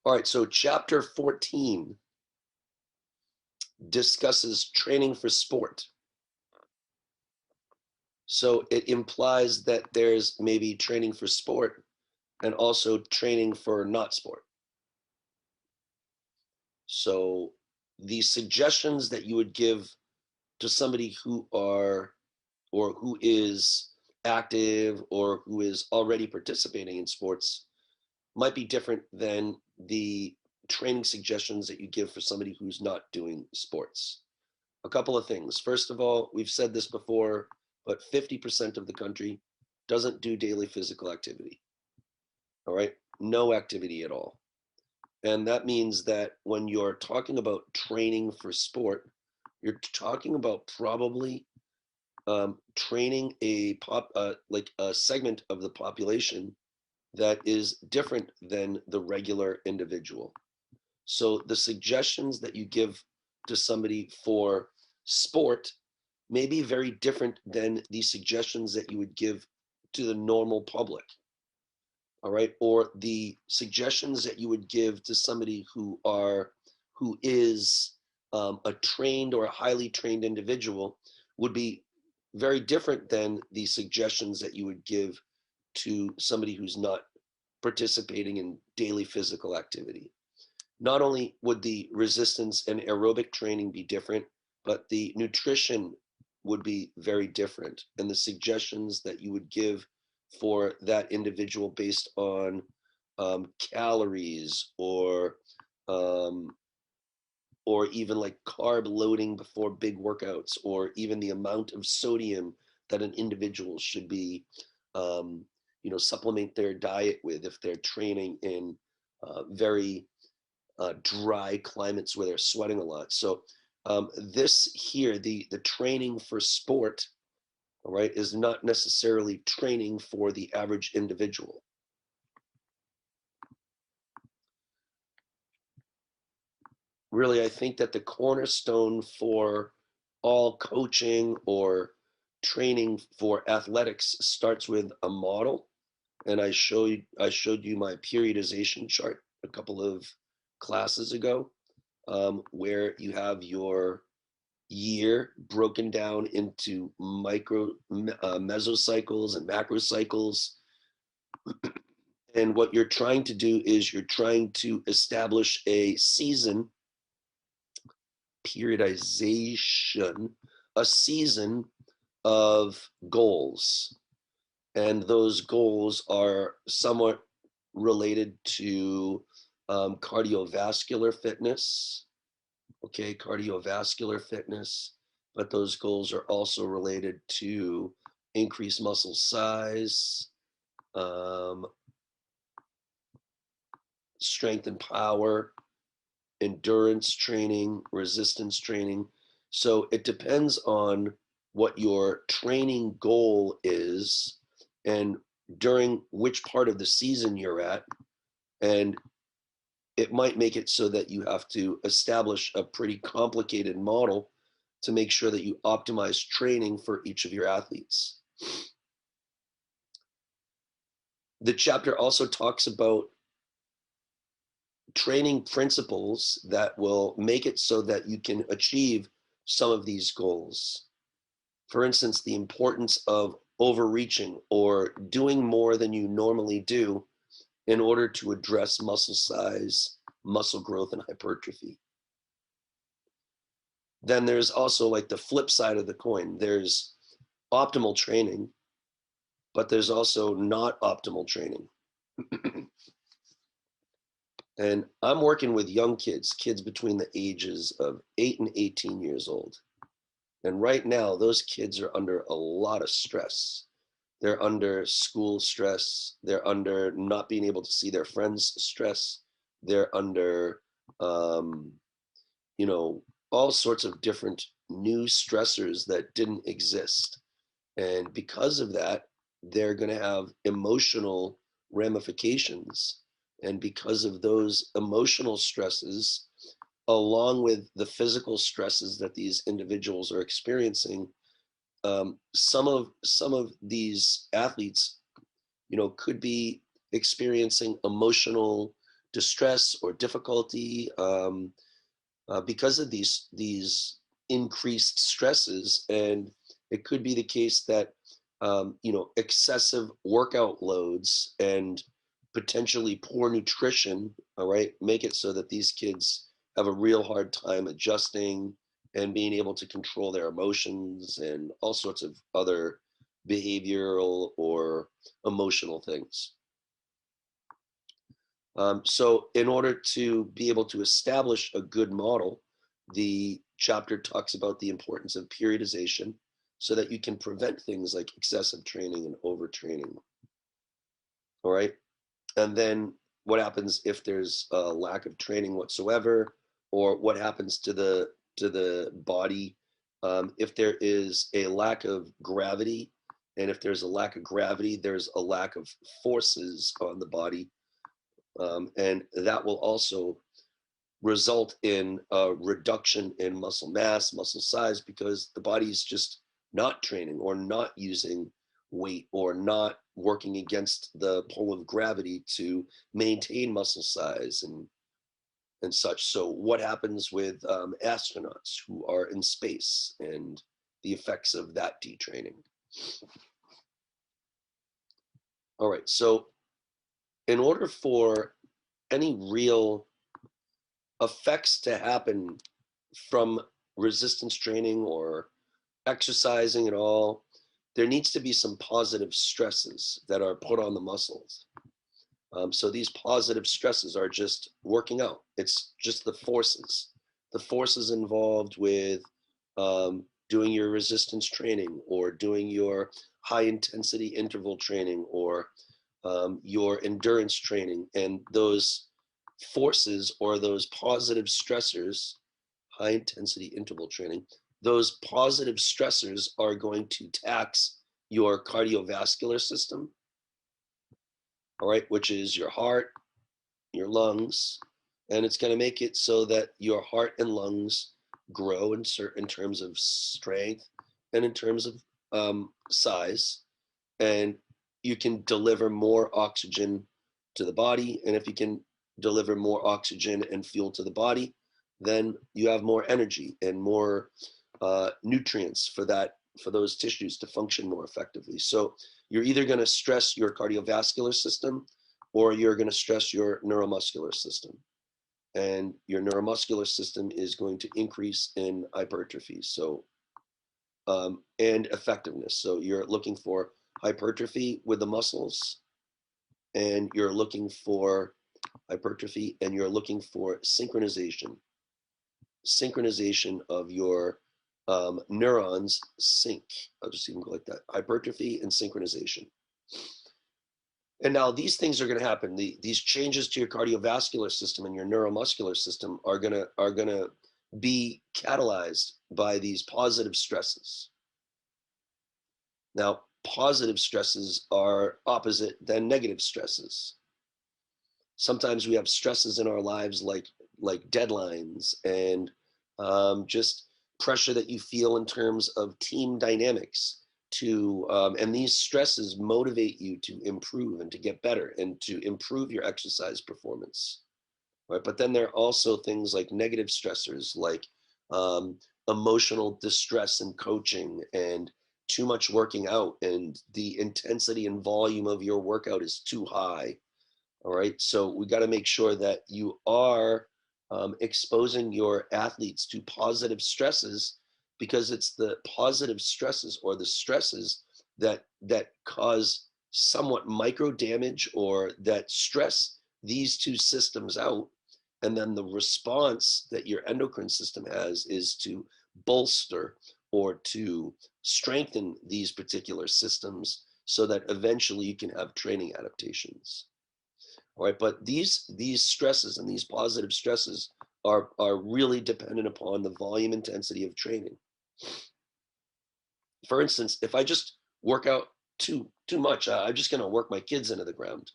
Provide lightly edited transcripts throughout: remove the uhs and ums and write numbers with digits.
All right, so chapter 14 discusses training for sport. So it implies that there's maybe training for sport and also training for not sport. So the suggestions that you would give to somebody who are or who is active or who is already participating in sports might be different than the training suggestions that you give for somebody who's not doing sports. A couple of things. First of all, we've said this before, but 50% of the country doesn't do daily physical activity. All right, no activity at all. And that means that when you're talking about training for sport, you're talking about probably training like a segment of the population that is different than the regular individual. So the suggestions that you give to somebody for sport may be very different than the suggestions that you would give to the normal public. All right, or the suggestions that you would give to somebody who is a trained or a highly trained individual would be very different than the suggestions that you would give to somebody who's not participating in daily physical activity. Not only would the resistance and aerobic training be different, but the nutrition would be very different, and the suggestions that you would give for that individual based on calories or even like carb loading before big workouts, or even the amount of sodium that an individual should be supplement their diet with if they're training in very dry climates where they're sweating a lot. So this here, the training for sport, all right, is not necessarily training for the average individual. Really, I think that the cornerstone for all coaching or training for athletics starts with a model. And I showed you my periodization chart a couple of classes ago, where you have your year broken down into mesocycles and macrocycles. And what you're trying to do is you're trying to establish a season, periodization, a season of goals. And those goals are somewhat related to cardiovascular fitness, okay, cardiovascular fitness, but those goals are also related to increased muscle size, strength and power, endurance training, resistance training. So it depends on what your training goal is and during which part of the season you're at. And it might make it so that you have to establish a pretty complicated model to make sure that you optimize training for each of your athletes. The chapter also talks about training principles that will make it so that you can achieve some of these goals. For instance, the importance of overreaching or doing more than you normally do in order to address muscle size, muscle growth, and hypertrophy. Then there's also like the flip side of the coin. There's optimal training, but there's also not optimal training. And I'm working with young kids between the ages of 8 and 18 years old. And right now, those kids are under a lot of stress. They're under school stress. They're under not being able to see their friends stress. They're under, all sorts of different new stressors that didn't exist. And because of that, they're going to have emotional ramifications. And because of those emotional stresses, along with the physical stresses that these individuals are experiencing, some of these athletes, could be experiencing emotional distress or difficulty because of these increased stresses. And it could be the case that excessive workout loads and potentially poor nutrition, all right, make it so that these kids have a real hard time adjusting and being able to control their emotions and all sorts of other behavioral or emotional things. So in order to be able to establish a good model, the chapter talks about the importance of periodization so that you can prevent things like excessive training and overtraining. All right. And then what happens if there's a lack of training whatsoever, or what happens to the body if there is a lack of gravity. And if there's a lack of gravity, there's a lack of forces on the body. And that will also result in a reduction in muscle mass, muscle size, because the body's just not training or not using weight or not working against the pull of gravity to maintain muscle size and such. So what happens with astronauts who are in space and the effects of that detraining? All right, so in order for any real effects to happen from resistance training or exercising at all, there needs to be some positive stresses that are put on the muscles. So these positive stresses are just working out. It's just the forces involved with doing your resistance training or doing your high intensity interval training or your endurance training. And those forces or those positive stressors, high intensity interval training, those positive stressors are going to tax your cardiovascular system, all right, which is your heart, your lungs, and it's going to make it so that your heart and lungs grow in terms of strength and in terms of size, and you can deliver more oxygen to the body. And if you can deliver more oxygen and fuel to the body, then you have more energy and more nutrients for those tissues to function more effectively. So you're either going to stress your cardiovascular system or you're going to stress your neuromuscular system. And your neuromuscular system is going to increase in hypertrophy. So and effectiveness. So you're looking for hypertrophy with the muscles, and you're looking for hypertrophy, and you're looking for synchronization of your neurons sync. I'll just even go like that: hypertrophy and synchronization. And now these things are going to happen. These changes to your cardiovascular system and your neuromuscular system are gonna be catalyzed by these positive stresses. Now, positive stresses are opposite than negative stresses. Sometimes we have stresses in our lives like deadlines and just pressure that you feel in terms of team dynamics and these stresses motivate you to improve and to get better and to improve your exercise performance, right? But then there are also things like negative stressors, like emotional distress in coaching and too much working out, and the intensity and volume of your workout is too high. All right, so we got to make sure that you are exposing your athletes to positive stresses, because it's the positive stresses or the stresses that cause somewhat micro damage or that stress these two systems out. And then the response that your endocrine system has is to bolster or to strengthen these particular systems so that eventually you can have training adaptations. All right, but these stresses and these positive stresses are really dependent upon the volume intensity of training. For instance, if I just work out too much, I'm just going to work my kids into the ground.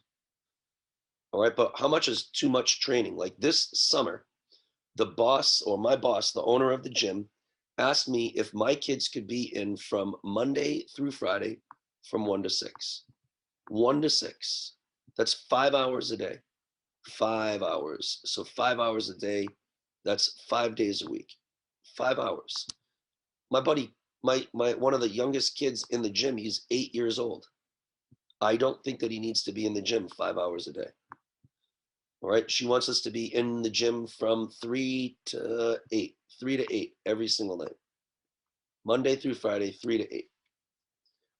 All right, but how much is too much training? Like this summer, the boss, or my boss, the owner of the gym, asked me if my kids could be in from Monday through Friday from 1 to 6. 1 to 6. That's 5 hours a day. 5 hours. So 5 hours a day, that's 5 days a week. 5 hours. My buddy, my one of the youngest kids in the gym, he's 8 years old. I don't think that he needs to be in the gym 5 hours a day. All right. She wants us to be in the gym from 3 to 8, 3 to 8 every single night, Monday through Friday, 3 to 8.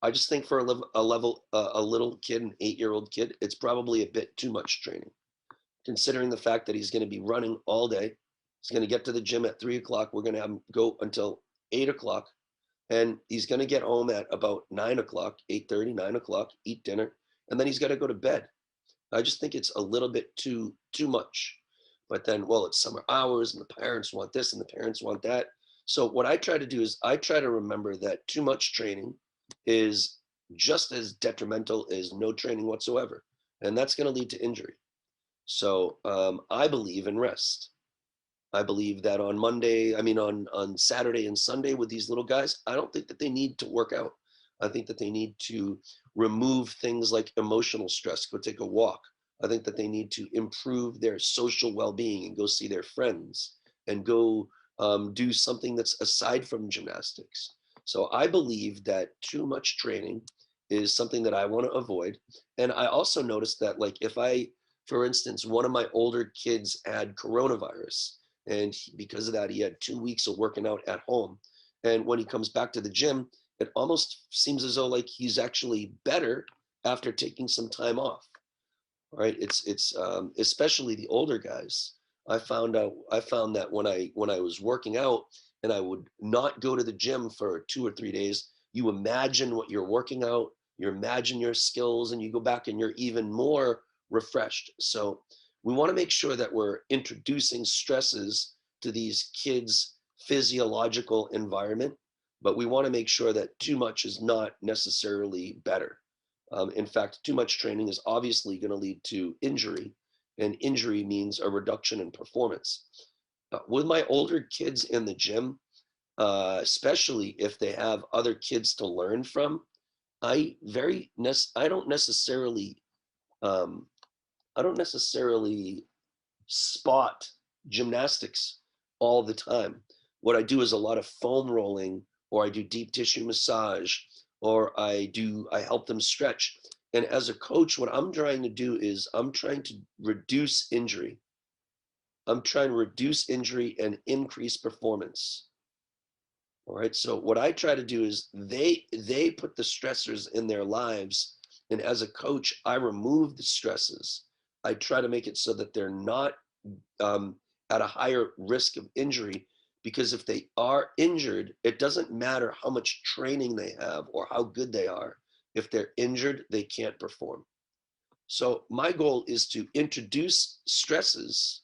I just think for a little kid, an 8-year-old kid, it's probably a bit too much training, considering the fact that he's going to be running all day. He's going to get to the gym at 3 o'clock. We're going to have him go until 8 o'clock, and he's going to get home at about 9 o'clock, 8:30, 9 o'clock, eat dinner, and then he's got to go to bed. I just think it's a little bit too much. But then, well, it's summer hours, and the parents want this, and the parents want that. So what I try to do is I try to remember that too much training is just as detrimental as no training whatsoever, and that's going to lead to injury. So I believe in rest. I believe that on Monday, I mean, on Saturday and Sunday with these little guys, I don't think that they need to work out. I think that they need to remove things like emotional stress, go take a walk. I think that they need to improve their social well-being and go see their friends and go do something that's aside from gymnastics. So I believe that too much training is something that I want to avoid. And I also noticed that, like, if I, for instance, one of my older kids had coronavirus, and because of that, he had 2 weeks of working out at home. And when he comes back to the gym, it almost seems as though like he's actually better after taking some time off. Right? It's especially the older guys. I found that when I was working out and I would not go to the gym for 2 or 3 days, you imagine what you're working out, you imagine your skills, and you go back and you're even more refreshed. So we want to make sure that we're introducing stresses to these kids' physiological environment, but we want to make sure that too much is not necessarily better. In fact, too much training is obviously going to lead to injury, and injury means a reduction in performance. With my older kids in the gym, especially if they have other kids to learn from, I don't necessarily um, I don't necessarily spot gymnastics all the time. What I do is a lot of foam rolling, or I do deep tissue massage, or I help them stretch. And as a coach, what I'm trying to do is I'm trying to reduce injury. I'm trying to reduce injury and increase performance. All right. So what I try to do is they put the stressors in their lives, and as a coach, I remove the stresses. I try to make it so that they're not um, at a higher risk of injury, because if they are injured, it doesn't matter how much training they have or how good they are. If they're injured, they can't perform. So my goal is to introduce stresses,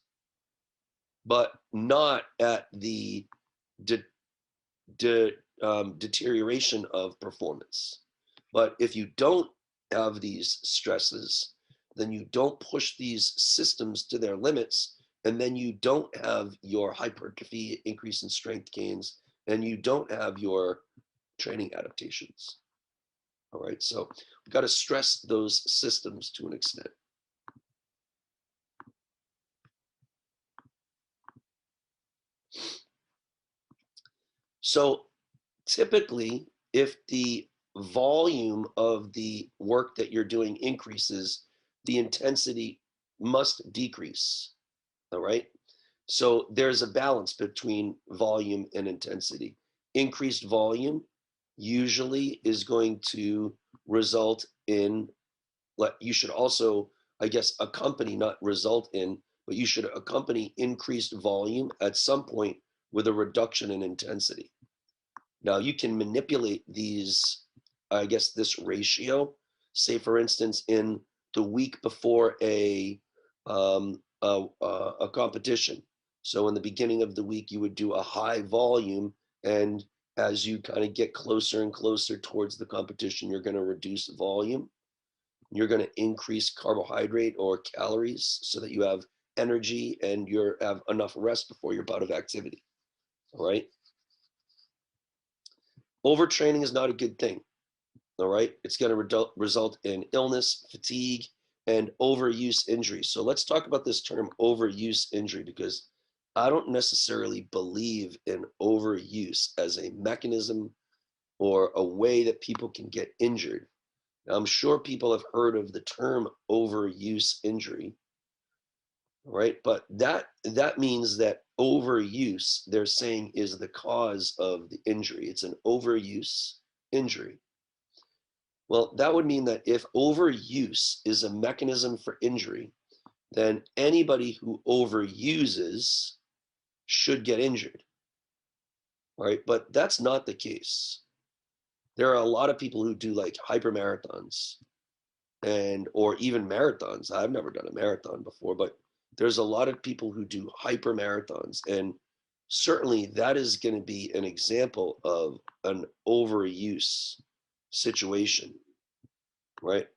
but not at the de- deterioration of performance. But if you don't have these stresses, then you don't push these systems to their limits, and then you don't have your hypertrophy, increase in strength gains, and you don't have your training adaptations. All right, so we've got to stress those systems to an extent. So typically, if the volume of the work that you're doing increases, the intensity must decrease. All right. So there's a balance between volume and intensity. Increased volume usually is going to result in, you should also, I guess, accompany, not result in, but you should accompany increased volume at some point with a reduction in intensity. Now you can manipulate these, I guess, this ratio. Say, for instance, in the week before a competition. So in the beginning of the week, you would do a high volume, and as you kind of get closer and closer towards the competition, you're going to reduce volume. You're going to increase carbohydrate or calories so that you have energy and you have enough rest before your bout of activity. All right. Overtraining is not a good thing. All right. It's going to result in illness, fatigue, and overuse injury. So let's talk about this term overuse injury, because I don't necessarily believe in overuse as a mechanism or a way that people can get injured. Now, I'm sure people have heard of the term overuse injury, right? But that means that overuse, they're saying, is the cause of the injury. It's an overuse injury. Well, that would mean that if overuse is a mechanism for injury, then anybody who overuses should get injured, right? But that's not the case. There are a lot of people who do like hypermarathons and or even marathons. I've never done a marathon before, but there's a lot of people who do hyper marathons, and certainly that is going to be an example of an overuse situation, right?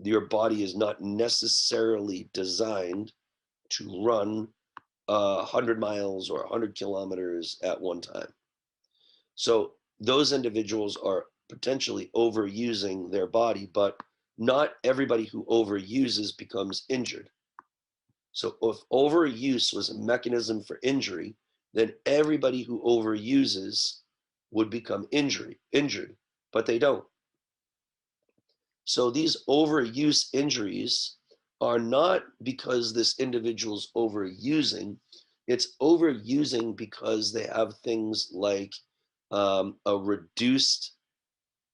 Your body is not necessarily designed to run 100 miles or 100 kilometers at one time. So those individuals are potentially overusing their body, but not everybody who overuses becomes injured. So if overuse was a mechanism for injury, then everybody who overuses would become injured, but they don't. So these overuse injuries are not because this individual's overusing, it's overusing because they have things like a reduced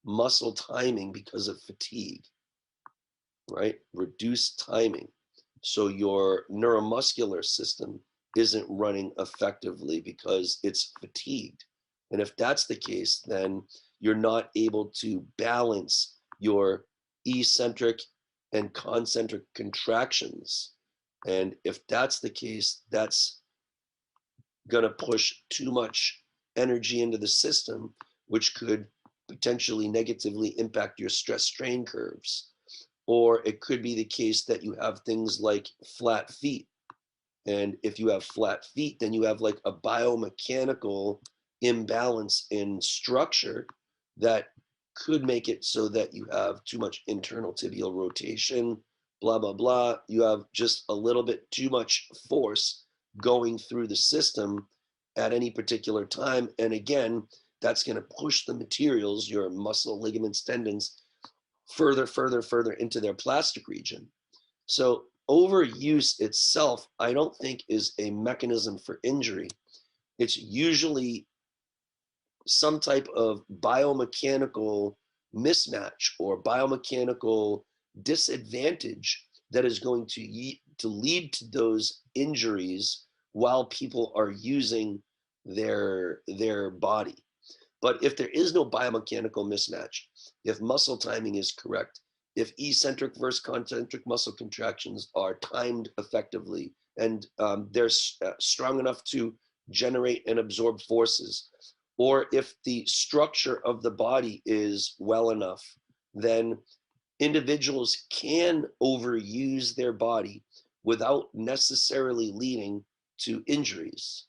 muscle timing because of fatigue, right? Reduced timing. So your neuromuscular system isn't running effectively because it's fatigued. And if that's the case, then you're not able to balance your eccentric and concentric contractions. And if that's the case, that's going to push too much energy into the system, which could potentially negatively impact your stress strain curves. Or it could be the case that you have things like flat feet. And if you have flat feet, then you have like a biomechanical imbalance in structure that could make it so that you have too much internal tibial rotation, blah, blah, blah. You have just a little bit too much force going through the system at any particular time. And again, that's going to push the materials, your muscle, ligaments, tendons, further into their plastic region. So overuse itself, I don't think, is a mechanism for injury. It's usually some type of biomechanical mismatch or biomechanical disadvantage that is going to lead to those injuries while people are using their body. But if there is no biomechanical mismatch, if muscle timing is correct, if eccentric versus concentric muscle contractions are timed effectively, and they're strong enough to generate and absorb forces, or if the structure of the body is well enough, then individuals can overuse their body without necessarily leading to injuries.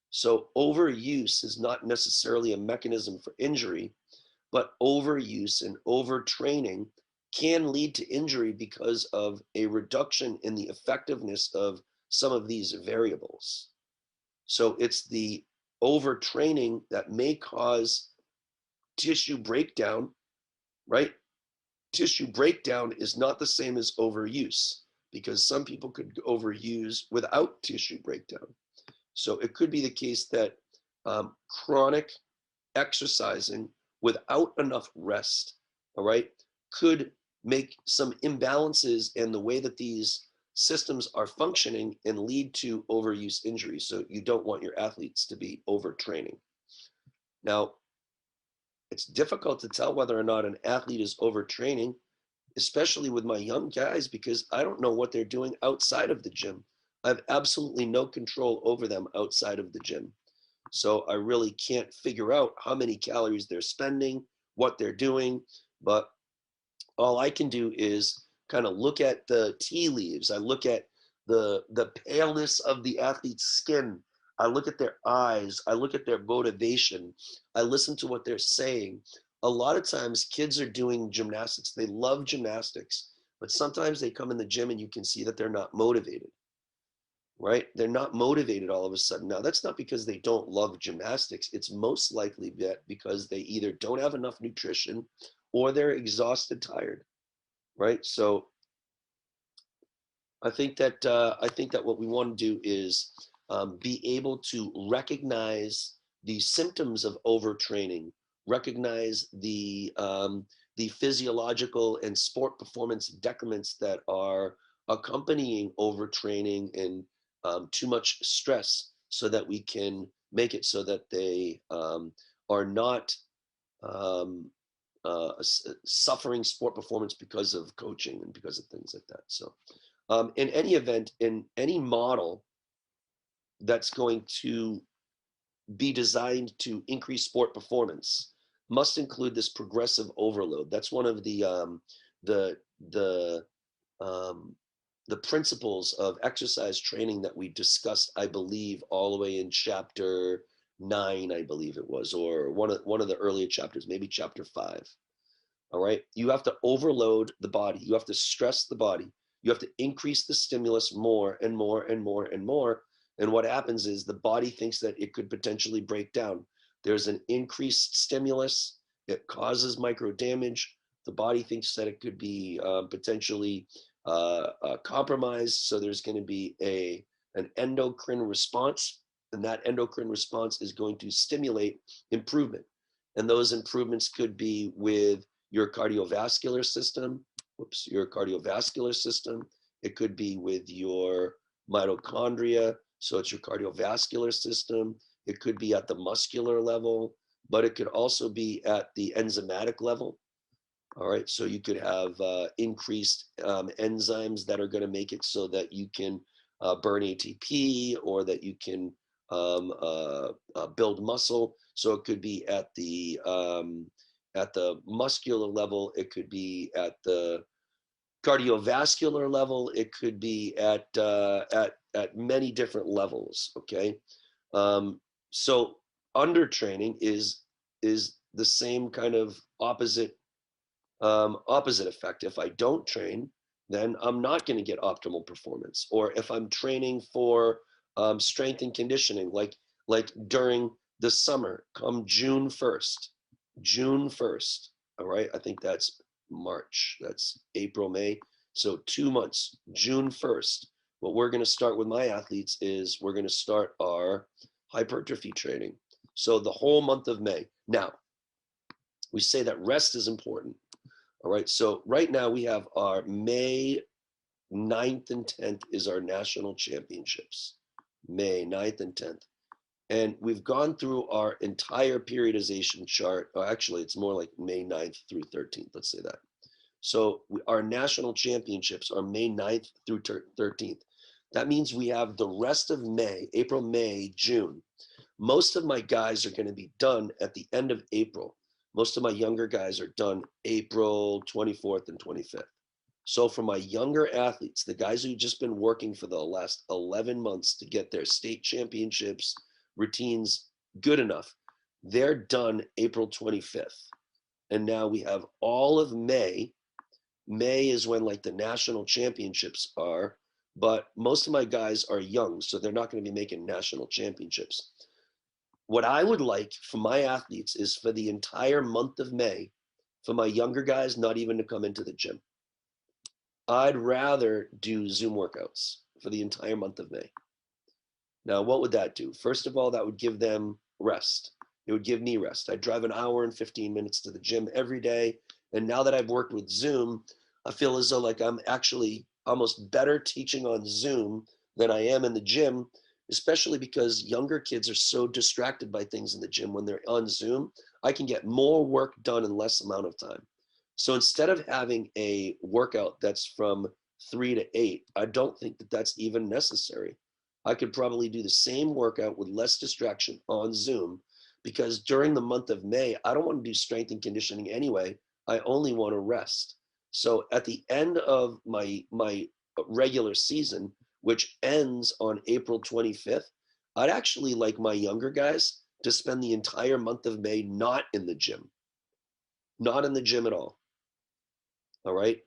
So overuse is not necessarily a mechanism for injury, but overuse and overtraining can lead to injury because of a reduction in the effectiveness of some of these variables. So it's the overtraining that may cause tissue breakdown, right? Tissue breakdown is not the same as overuse, because some people could overuse without tissue breakdown. So it could be the case that chronic exercising without enough rest, all right, could make some imbalances in the way that these systems are functioning and lead to overuse injuries. So you don't want your athletes to be overtraining. Now, it's difficult to tell whether or not an athlete is overtraining, especially with my young guys, because I don't know what they're doing outside of the gym. I have absolutely no control over them outside of the gym. So I really can't figure out how many calories they're spending, what they're doing, but all I can do is kind of look at the tea leaves. I look at the paleness of the athlete's skin. I look at their eyes. I look at their motivation. I listen to what they're saying. A lot of times kids are doing gymnastics. They love gymnastics, But sometimes they come in the gym and you can see that they're not motivated, right? They're not motivated all of a sudden. Now, that's not because they don't love gymnastics. It's most likely that because they either don't have enough nutrition or they're exhausted, tired, right? So I think that what we want to do is be able to recognize the symptoms of overtraining, recognize the physiological and sport performance decrements that are accompanying overtraining and too much stress, so that we can make it so that they are not um, suffering sport performance because of coaching and because of things like that. So in any event, in any model that's going to be designed to increase sport performance must include this progressive overload. That's one of the the um, the principles of exercise training that we discussed, I believe, all the way in chapter 9, I believe it was, or one of the earlier chapters, maybe chapter 5. All right. You have to overload the body. You have to stress the body. You have to increase the stimulus more and more and more and more. And what happens is the body thinks that it could potentially break down. There's an increased stimulus. It causes micro damage. The body thinks that it could be potentially compromised. So there's going to be an endocrine response. And that endocrine response is going to stimulate improvement. And those improvements could be with your cardiovascular system, your cardiovascular system. It could be with your mitochondria, so it's your cardiovascular system. It could be at the muscular level, but it could also be at the enzymatic level. All right, so you could have increased enzymes that are going to make it so that you can burn ATP, or that you can build muscle. So it could be at the muscular level. It could be at the cardiovascular level. It could be at many different levels. Okay, so undertraining is the same kind of opposite effect. If I don't train, then I'm not going to get optimal performance. Or if I'm training for strength and conditioning, like during the summer, come June 1st, June 1st, all right, I think that's March, that's April, May. So 2 months, June 1st, what we're going to start with my athletes is we're going to start our hypertrophy training. So the whole month of May. Now, we say that rest is important. All right, so right now we have our May 9th and 10th is our national championships. May 9th and 10th. And we've gone through our entire periodization chart. Or actually, it's more like May 9th through 13th, let's say that. So our national championships are May 9th through 13th. That means we have the rest of May, April, May, June. Most of my guys are going to be done at the end of April. Most of my younger guys are done April 24th and 25th. So for my younger athletes, the guys who've just been working for the last 11 months to get their state championships routines good enough, they're done April 25th. And now we have all of May. May is when like the national championships are, but most of my guys are young, so they're not going to be making national championships. What I would like for my athletes is for the entire month of May, for my younger guys not even to come into the gym. I'd rather do Zoom workouts for the entire month of May. Now, what would that do? First of all, that would give them rest. It would give me rest. I'd drive an hour and 15 minutes to the gym every day. And now that I've worked with Zoom, I feel as though like I'm actually almost better teaching on Zoom than I am in the gym, especially because younger kids are so distracted by things in the gym. When they're on Zoom, I can get more work done in less amount of time. So instead of having a workout that's from 3 to 8, I don't think that that's even necessary. I could probably do the same workout with less distraction on Zoom, because during the month of May, I don't want to do strength and conditioning anyway. I only want to rest. So at the end of my regular season, which ends on April 25th, I'd actually like my younger guys to spend the entire month of May not in the gym, not in the gym at all. All right.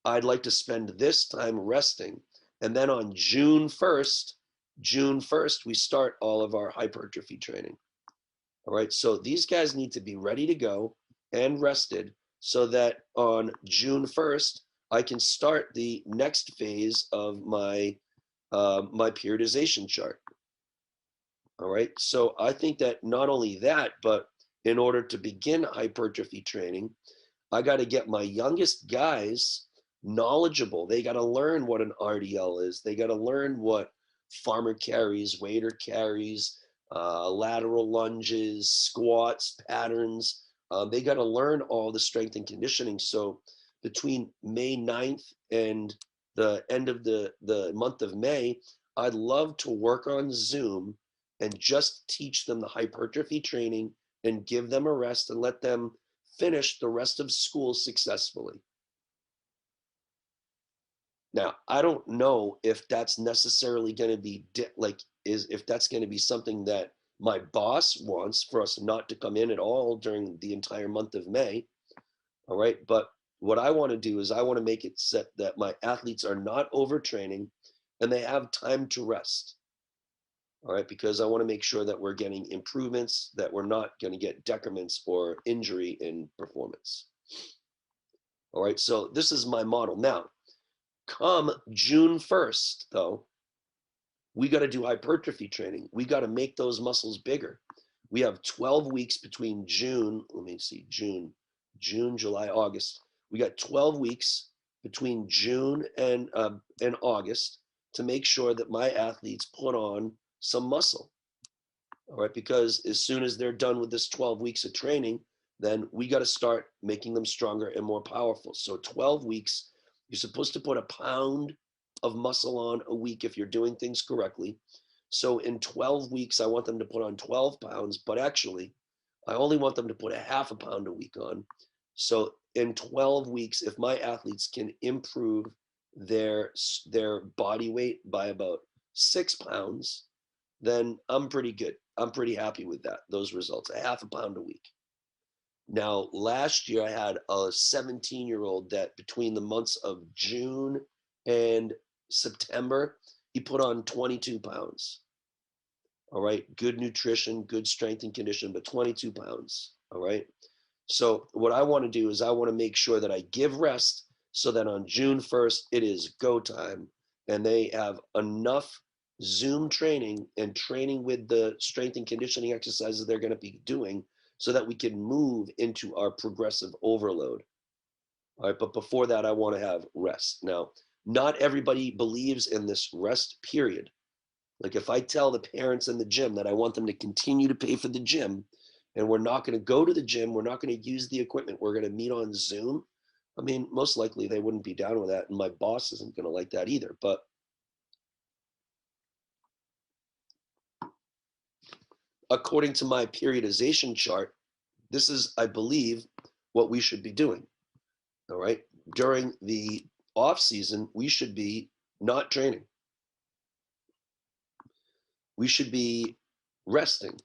I'd like to spend this time resting. And then on June 1st, we start all of our hypertrophy training. All right. So these guys need to be ready to go and rested so that on June 1st, I can start the next phase of my periodization chart. All right. So I think that not only that, but in order to begin hypertrophy training, I got to get my youngest guys knowledgeable. They got to learn what an RDL is. They got to learn what farmer carries, waiter carries, lateral lunges, squats, patterns. They got to learn all the strength and conditioning. So between May 9th and the end of the month of May, I'd love to work on Zoom and just teach them the hypertrophy training and give them a rest and let them finish the rest of school successfully. Now, I don't know if that's necessarily going to be if that's going to be something that my boss wants for us not to come in at all during the entire month of May. All right. But what I want to do is I want to make it set that my athletes are not overtraining and they have time to rest. All right, because I want to make sure that we're getting improvements, that we're not going to get decrements or injury in performance. All right, so this is my model. Now, come June 1st, though, we got to do hypertrophy training. We got to make those muscles bigger. We have 12 weeks between June, let me see, June, July, August. We got 12 weeks between June and August to make sure that my athletes put on some muscle. All right, because as soon as they're done with this 12 weeks of training, then we got to start making them stronger and more powerful. So 12 weeks, you're supposed to put a pound of muscle on a week if you're doing things correctly. So in 12 weeks, I want them to put on 12 pounds, but actually, I only want them to put a half a pound a week on. So in 12 weeks, if my athletes can improve their body weight by about 6 pounds, then I'm pretty good. I'm pretty happy with that, those results, a half a pound a week. Now, last year I had a 17-year-old that between the months of June and September, he put on 22 pounds. All right, good nutrition, good strength and condition, but 22 pounds. All right. So what I want to do is I want to make sure that I give rest so that on June 1st, it is go time and they have enough Zoom training and training with the strength and conditioning exercises they're going to be doing so that we can move into our progressive overload. All right, but before that, I want to have rest. Now, not everybody believes in this rest period. Like if I tell the parents in the gym that I want them to continue to pay for the gym and we're not going to go to the gym, we're not going to use the equipment, we're going to meet on Zoom. I mean, most likely they wouldn't be down with that. And my boss isn't going to like that either. But according to my periodization chart, this is, I believe, what we should be doing. All right. During the off season, we should be not training. We should be resting.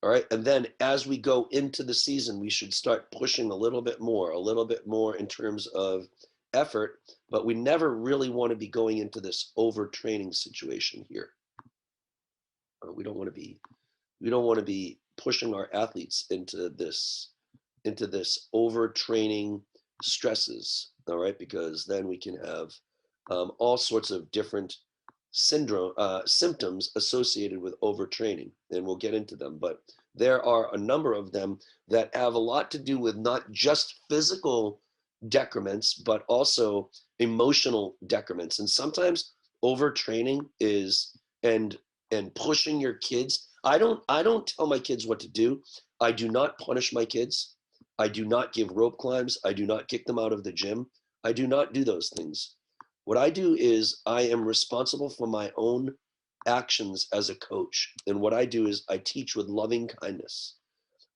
All right. And then as we go into the season, we should start pushing a little bit more in terms of effort, but we never really want to be going into this overtraining situation here. We don't want to be pushing our athletes into this overtraining stresses. All right. Because then we can have all sorts of different symptoms associated with overtraining, and we'll get into them. But there are a number of them that have a lot to do with not just physical decrements, but also emotional decrements. And sometimes overtraining is and pushing your kids. I don't tell my kids what to do. I do not punish my kids. I do not give rope climbs. I do not kick them out of the gym. I do not do those things. What I do is I am responsible for my own actions as a coach. And what I do is I teach with loving kindness.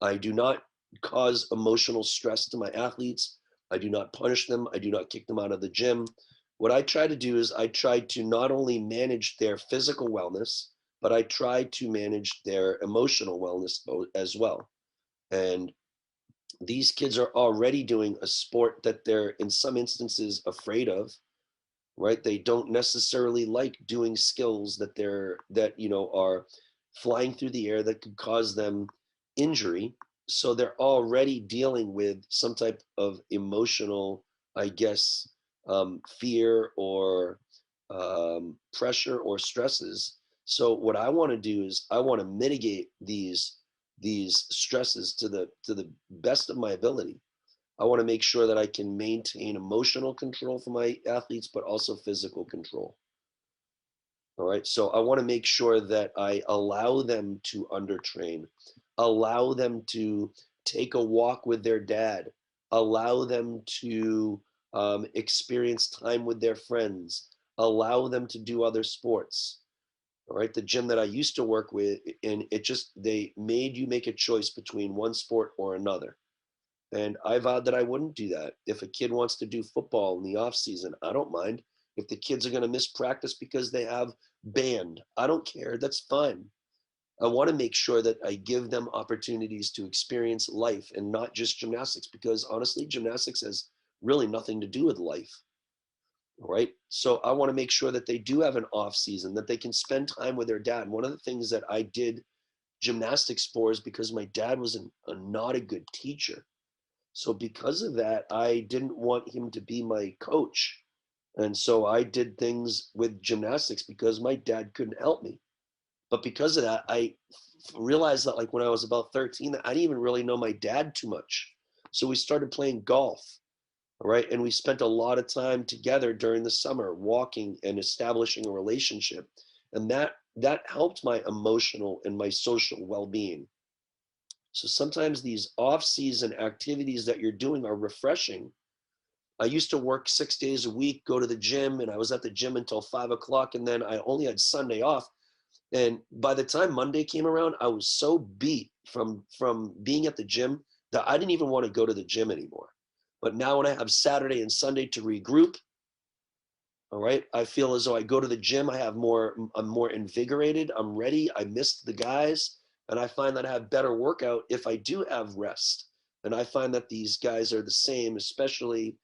I do not cause emotional stress to my athletes. I do not punish them. I do not kick them out of the gym. What I try to do is I try to not only manage their physical wellness, but I try to manage their emotional wellness as well. And these kids are already doing a sport that they're in some instances afraid of, right? They don't necessarily like doing skills that are flying through the air that could cause them injury. So they're already dealing with some type of emotional, I guess, fear or pressure or stresses. So what I want to do is I want to mitigate these stresses to the best of my ability. I want to make sure that I can maintain emotional control for my athletes, but also physical control. All right. So I want to make sure that I allow them to undertrain, allow them to take a walk with their dad, allow them to experience time with their friends, allow them to do other sports. All right. The gym that I used to work with, and they made you make a choice between one sport or another. And I vowed that I wouldn't do that. If a kid wants to do football in the off season, I don't mind. If the kids are going to miss practice because they have band, I don't care. That's fine. I want to make sure that I give them opportunities to experience life and not just gymnastics, because honestly, gymnastics has really nothing to do with life. Right. So I want to make sure that they do have an off season, that they can spend time with their dad. And one of the things that I did gymnastics for is because my dad was not a good teacher. So because of that, I didn't want him to be my coach. And so I did things with gymnastics because my dad couldn't help me. But because of that, I realized that like when I was about 13, that I didn't even really know my dad too much. So we started playing golf, all right? And we spent a lot of time together during the summer, walking and establishing a relationship. And that helped my emotional and my social well-being. So sometimes these off-season activities that you're doing are refreshing. I used to work 6 days a week, go to the gym, and I was at the gym until 5 o'clock, and then I only had Sunday off. And by the time Monday came around, I was so beat from being at the gym that I didn't even want to go to the gym anymore. But now when I have Saturday and Sunday to regroup, all right, I feel as though I go to the gym, I'm more invigorated, I'm ready, I missed the guys, and I find that I have better workout if I do have rest. And I find that these guys are the same, especially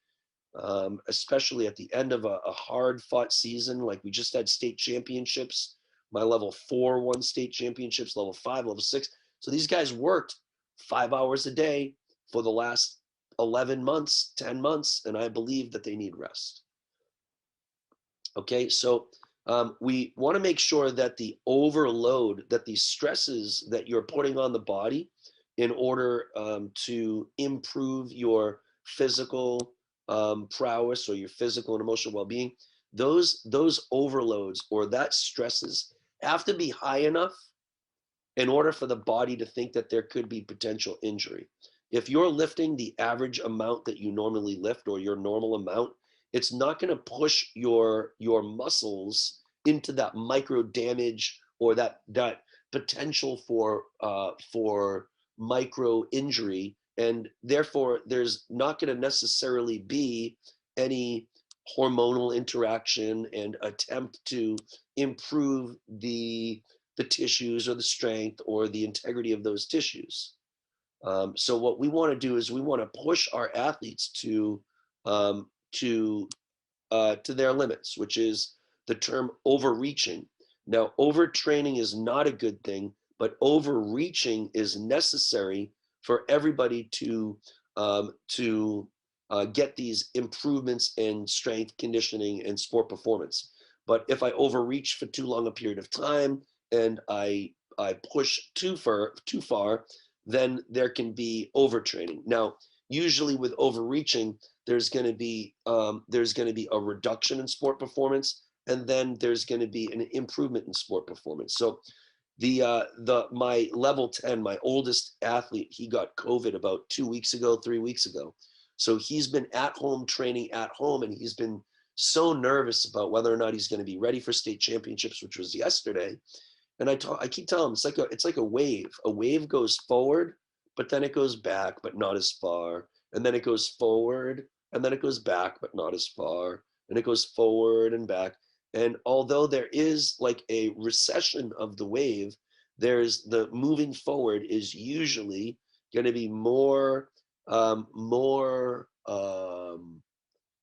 at the end of a hard fought season. Like we just had state championships. My level 4 won state championships, level 5, level 6. So these guys worked 5 hours a day for the last 11 months, 10 months, and I believe that they need rest. Okay, so we want to make sure that the overload, that the stresses that you're putting on the body in order to improve your physical prowess or your physical and emotional well-being, those overloads or that stresses have to be high enough in order for the body to think that there could be potential injury. If you're lifting the average amount that you normally lift or your normal amount, it's not going to push your muscles into that micro damage or that potential for micro injury, and therefore there's not going to necessarily be any hormonal interaction and attempt to improve the tissues or the strength or the integrity of those tissues. So what we want to do is we want to push our athletes um, to to their limits, which is the term overreaching. Now, overtraining is not a good thing, but overreaching is necessary for everybody to get these improvements in strength, conditioning, and sport performance. But if I overreach for too long a period of time and I push too far, then there can be overtraining. Now, usually with overreaching, there's going to be a reduction in sport performance, and then there's going to be an improvement in sport performance. So my level 10, my oldest athlete, he got COVID about 2 weeks ago, 3 weeks ago. So he's been at home training at home, and he's been so nervous about whether or not he's going to be ready for state championships, which was yesterday. And I keep telling him it's like a wave. A wave goes forward, but then it goes back, but not as far. And then it goes forward, and then it goes back, but not as far. And it goes forward and back. And although there is like a recession of the wave, there's the moving forward is usually going to be more more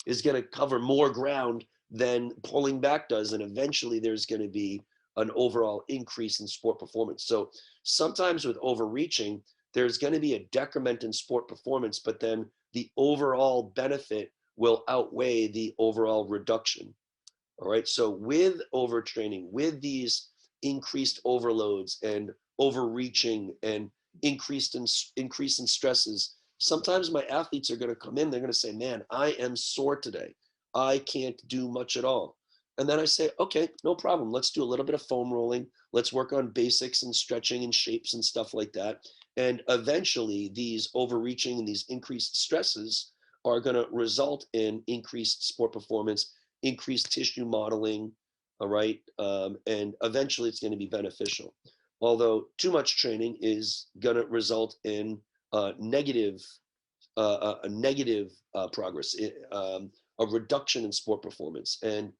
is going to cover more ground than pulling back does, and eventually there's going to be an overall increase in sport performance. So sometimes with overreaching, there's going to be a decrement in sport performance, but then the overall benefit will outweigh the overall reduction. All right. So with overtraining, with these increased overloads and overreaching and increase in stresses, sometimes my athletes are going to come in, they're going to say, man, I am sore today. I can't do much at all. And then I say, okay, no problem. Let's do a little bit of foam rolling. Let's work on basics and stretching and shapes and stuff like that. And eventually these overreaching and these increased stresses are going to result in increased sport performance, increased tissue modeling, all right? And eventually it's going to be beneficial. Although too much training is going to result in negative, a negative progress, a reduction in sport performance. And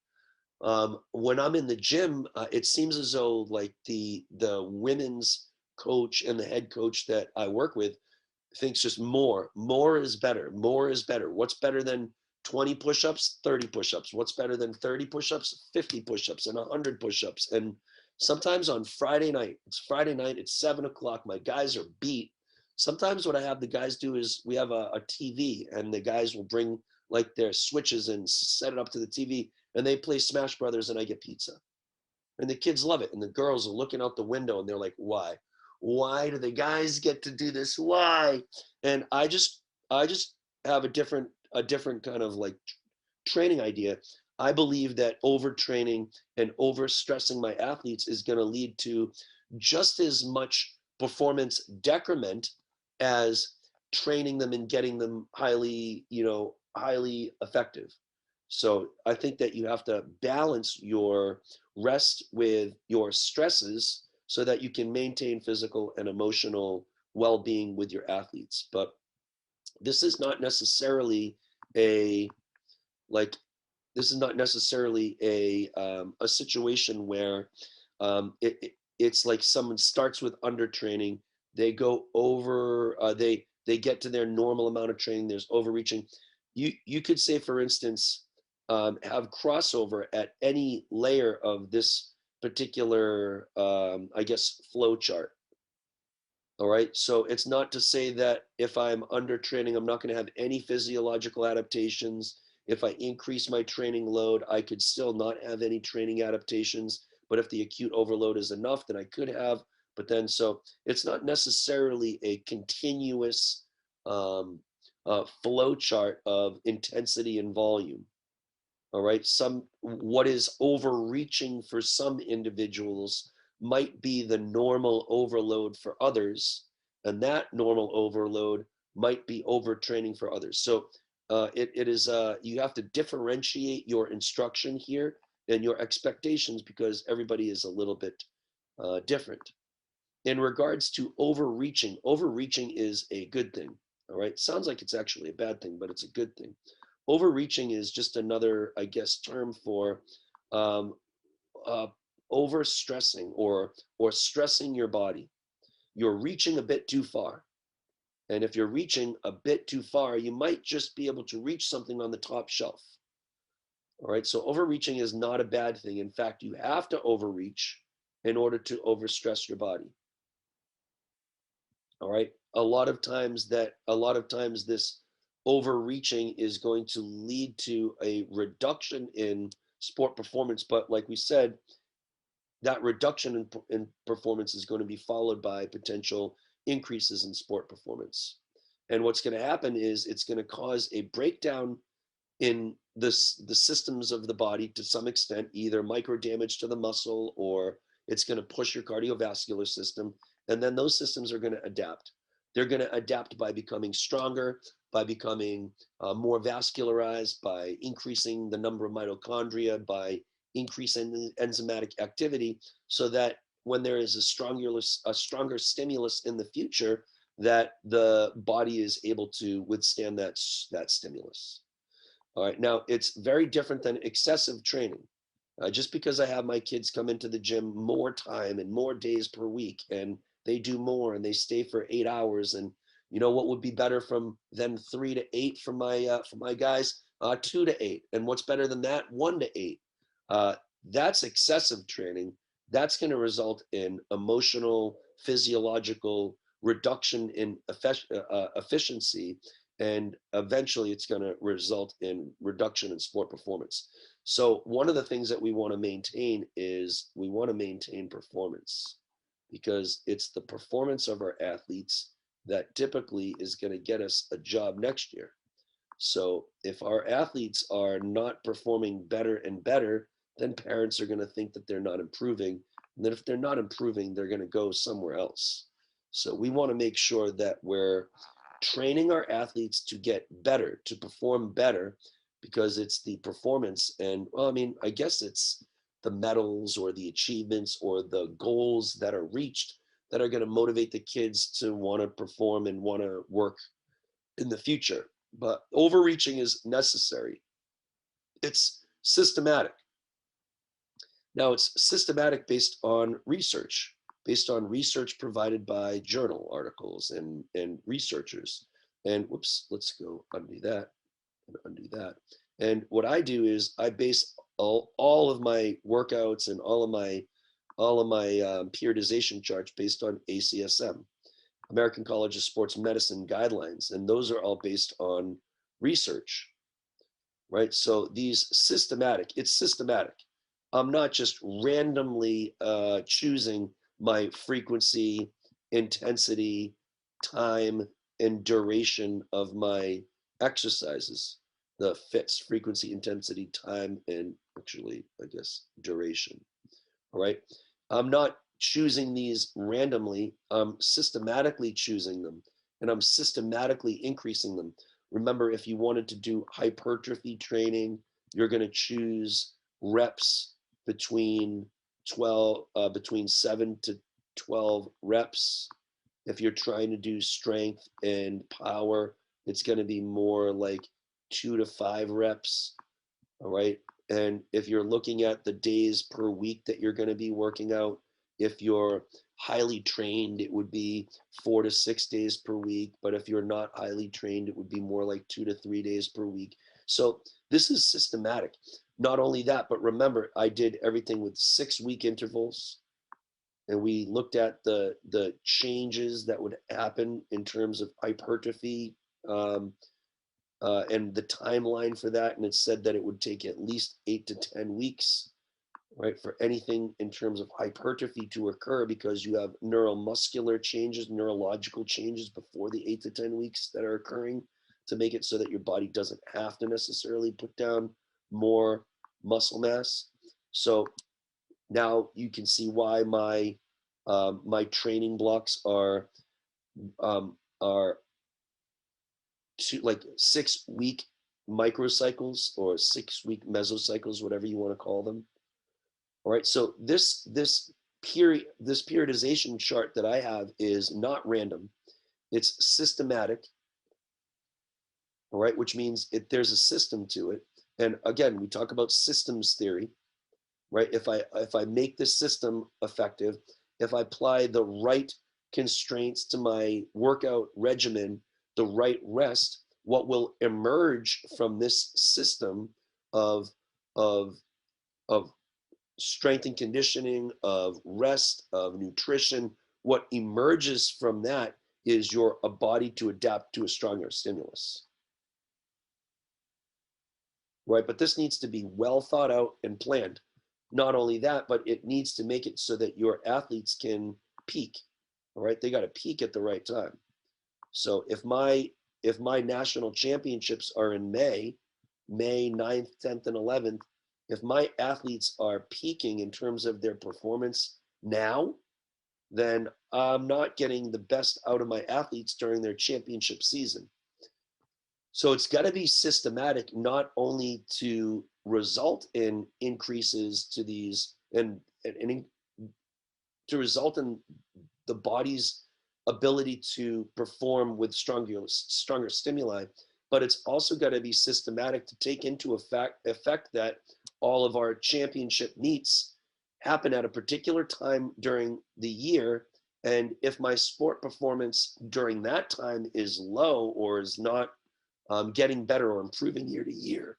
when I'm in the gym, it seems as though like the women's coach and the head coach that I work with thinks just more is better. More is better. What's better than 20 push-ups? 30 push-ups. What's better than 30 push-ups? 50 push-ups and 100 push-ups. And sometimes on Friday night, it's 7 o'clock, my guys are beat. Sometimes what I have the guys do is we have a TV, and the guys will bring like their switches and set it up to the TV, and they play Smash Brothers, and I get pizza. And the kids love it. And the girls are looking out the window and they're like, why? Why do the guys get to do this? Why? And I just have a different kind of like training idea. I believe that overtraining and overstressing my athletes is going to lead to just as much performance decrement as training them and getting them highly effective. So I think that you have to balance your rest with your stresses so that you can maintain physical and emotional well-being with your athletes. But this is not necessarily a like this is not necessarily a situation where it's like someone starts with undertraining, they go over, they get to their normal amount of training, there's overreaching. You could say, for instance, have crossover at any layer of this particular, I guess, flow chart. All right. So it's not to say that if I'm under training, I'm not going to have any physiological adaptations. If I increase my training load, I could still not have any training adaptations. But if the acute overload is enough, then I could have. But then, so it's not necessarily a continuous flow chart of intensity and volume. All right. What is overreaching for some individuals might be the normal overload for others, and that normal overload might be overtraining for others. So it is you have to differentiate your instruction here and your expectations, because everybody is a little bit different. In regards to overreaching, overreaching is a good thing. All right. Sounds like it's actually a bad thing, but it's a good thing. Overreaching is just another, I guess, term for um, uh, overstressing or stressing your body. You're reaching a bit too far. And if you're reaching a bit too far, you might just be able to reach something on the top shelf. All right. So overreaching is not a bad thing. In fact, you have to overreach in order to overstress your body. All right. A lot of times this overreaching is going to lead to a reduction in sport performance. But like we said, that reduction in performance is going to be followed by potential increases in sport performance. And what's going to happen is it's going to cause a breakdown in the systems of the body to some extent, either micro damage to the muscle, or it's going to push your cardiovascular system. And then those systems are going to adapt. They're going to adapt by becoming stronger, by becoming more vascularized, by increasing the number of mitochondria, by increasing the enzymatic activity, so that when there is a stronger stimulus in the future, that the body is able to withstand that stimulus. All right. Now, it's very different than excessive training. Just because I have my kids come into the gym more time and more days per week, and they do more and they stay for 8 hours, and You know what would be better than 3 to 8 for my guys? 2 to 8. And what's better than that? 1 to 8. Uh, that's excessive training. That's going to result in emotional, physiological reduction in efficiency, and eventually it's going to result in reduction in sport performance. So one of the things that we want to maintain is we want to maintain performance, because it's the performance of our athletes that typically is going to get us a job next year. So if our athletes are not performing better and better, then parents are going to think that they're not improving. And then if they're not improving, they're going to go somewhere else. So we want to make sure that we're training our athletes to get better, to perform better, because it's the performance. And well, I mean, I guess it's the medals or the achievements or the goals that are reached that are going to motivate the kids to want to perform and want to work in the future. But overreaching is necessary. It's systematic. Now, it's systematic based on research provided by journal articles and researchers. And whoops, let's go undo that and undo that. And what I do is I base all of my workouts and all of my periodization charts based on ACSM, American College of Sports Medicine guidelines, and those are all based on research, right? So it's systematic. I'm not just randomly choosing my frequency, intensity, time, and duration of my exercises. The fits, frequency, intensity, time, and actually, I guess, duration. All right. I'm not choosing these randomly. I'm systematically choosing them, and I'm systematically increasing them. Remember, if you wanted to do hypertrophy training, you're going to choose reps between between 7 to 12 reps. If you're trying to do strength and power, it's going to be more like 2 to 5 reps. All right. And if you're looking at the days per week that you're going to be working out, if you're highly trained, it would be 4 to 6 days per week. But if you're not highly trained, it would be more like 2 to 3 days per week. So this is systematic. Not only that, but remember, I did everything with 6-week intervals. And we looked at the changes that would happen in terms of hypertrophy, and the timeline for that. And it said that it would take at least 8 to 10 weeks, right, for anything in terms of hypertrophy to occur, because you have neuromuscular changes, neurological changes before the 8 to 10 weeks that are occurring to make it so that your body doesn't have to necessarily put down more muscle mass. So now you can see why my training blocks are um, are like 6-week microcycles or 6-week mesocycles, whatever you want to call them. All right. So this periodization chart that I have is not random. It's systematic. All right, which means there's a system to it. And again, we talk about systems theory, right? If I make this system effective, if I apply the right constraints to my workout regimen, the right rest, what will emerge from this system of of of strength and conditioning, of rest, of nutrition, what emerges from that is a body to adapt to a stronger stimulus. Right? But this needs to be well thought out and planned. Not only that, but it needs to make it so that your athletes can peak. All right, they got to peak at the right time. So if my national championships are in May 9th, 10th, and 11th, if my athletes are peaking in terms of their performance now, then I'm not getting the best out of my athletes during their championship season. So it's got to be systematic, not only to result in increases to these and to result in the body's ability to perform with stronger stimuli, but it's also got to be systematic to take into effect that all of our championship meets happen at a particular time during the year, And if my sport performance during that time is low or is not getting better or improving year to year,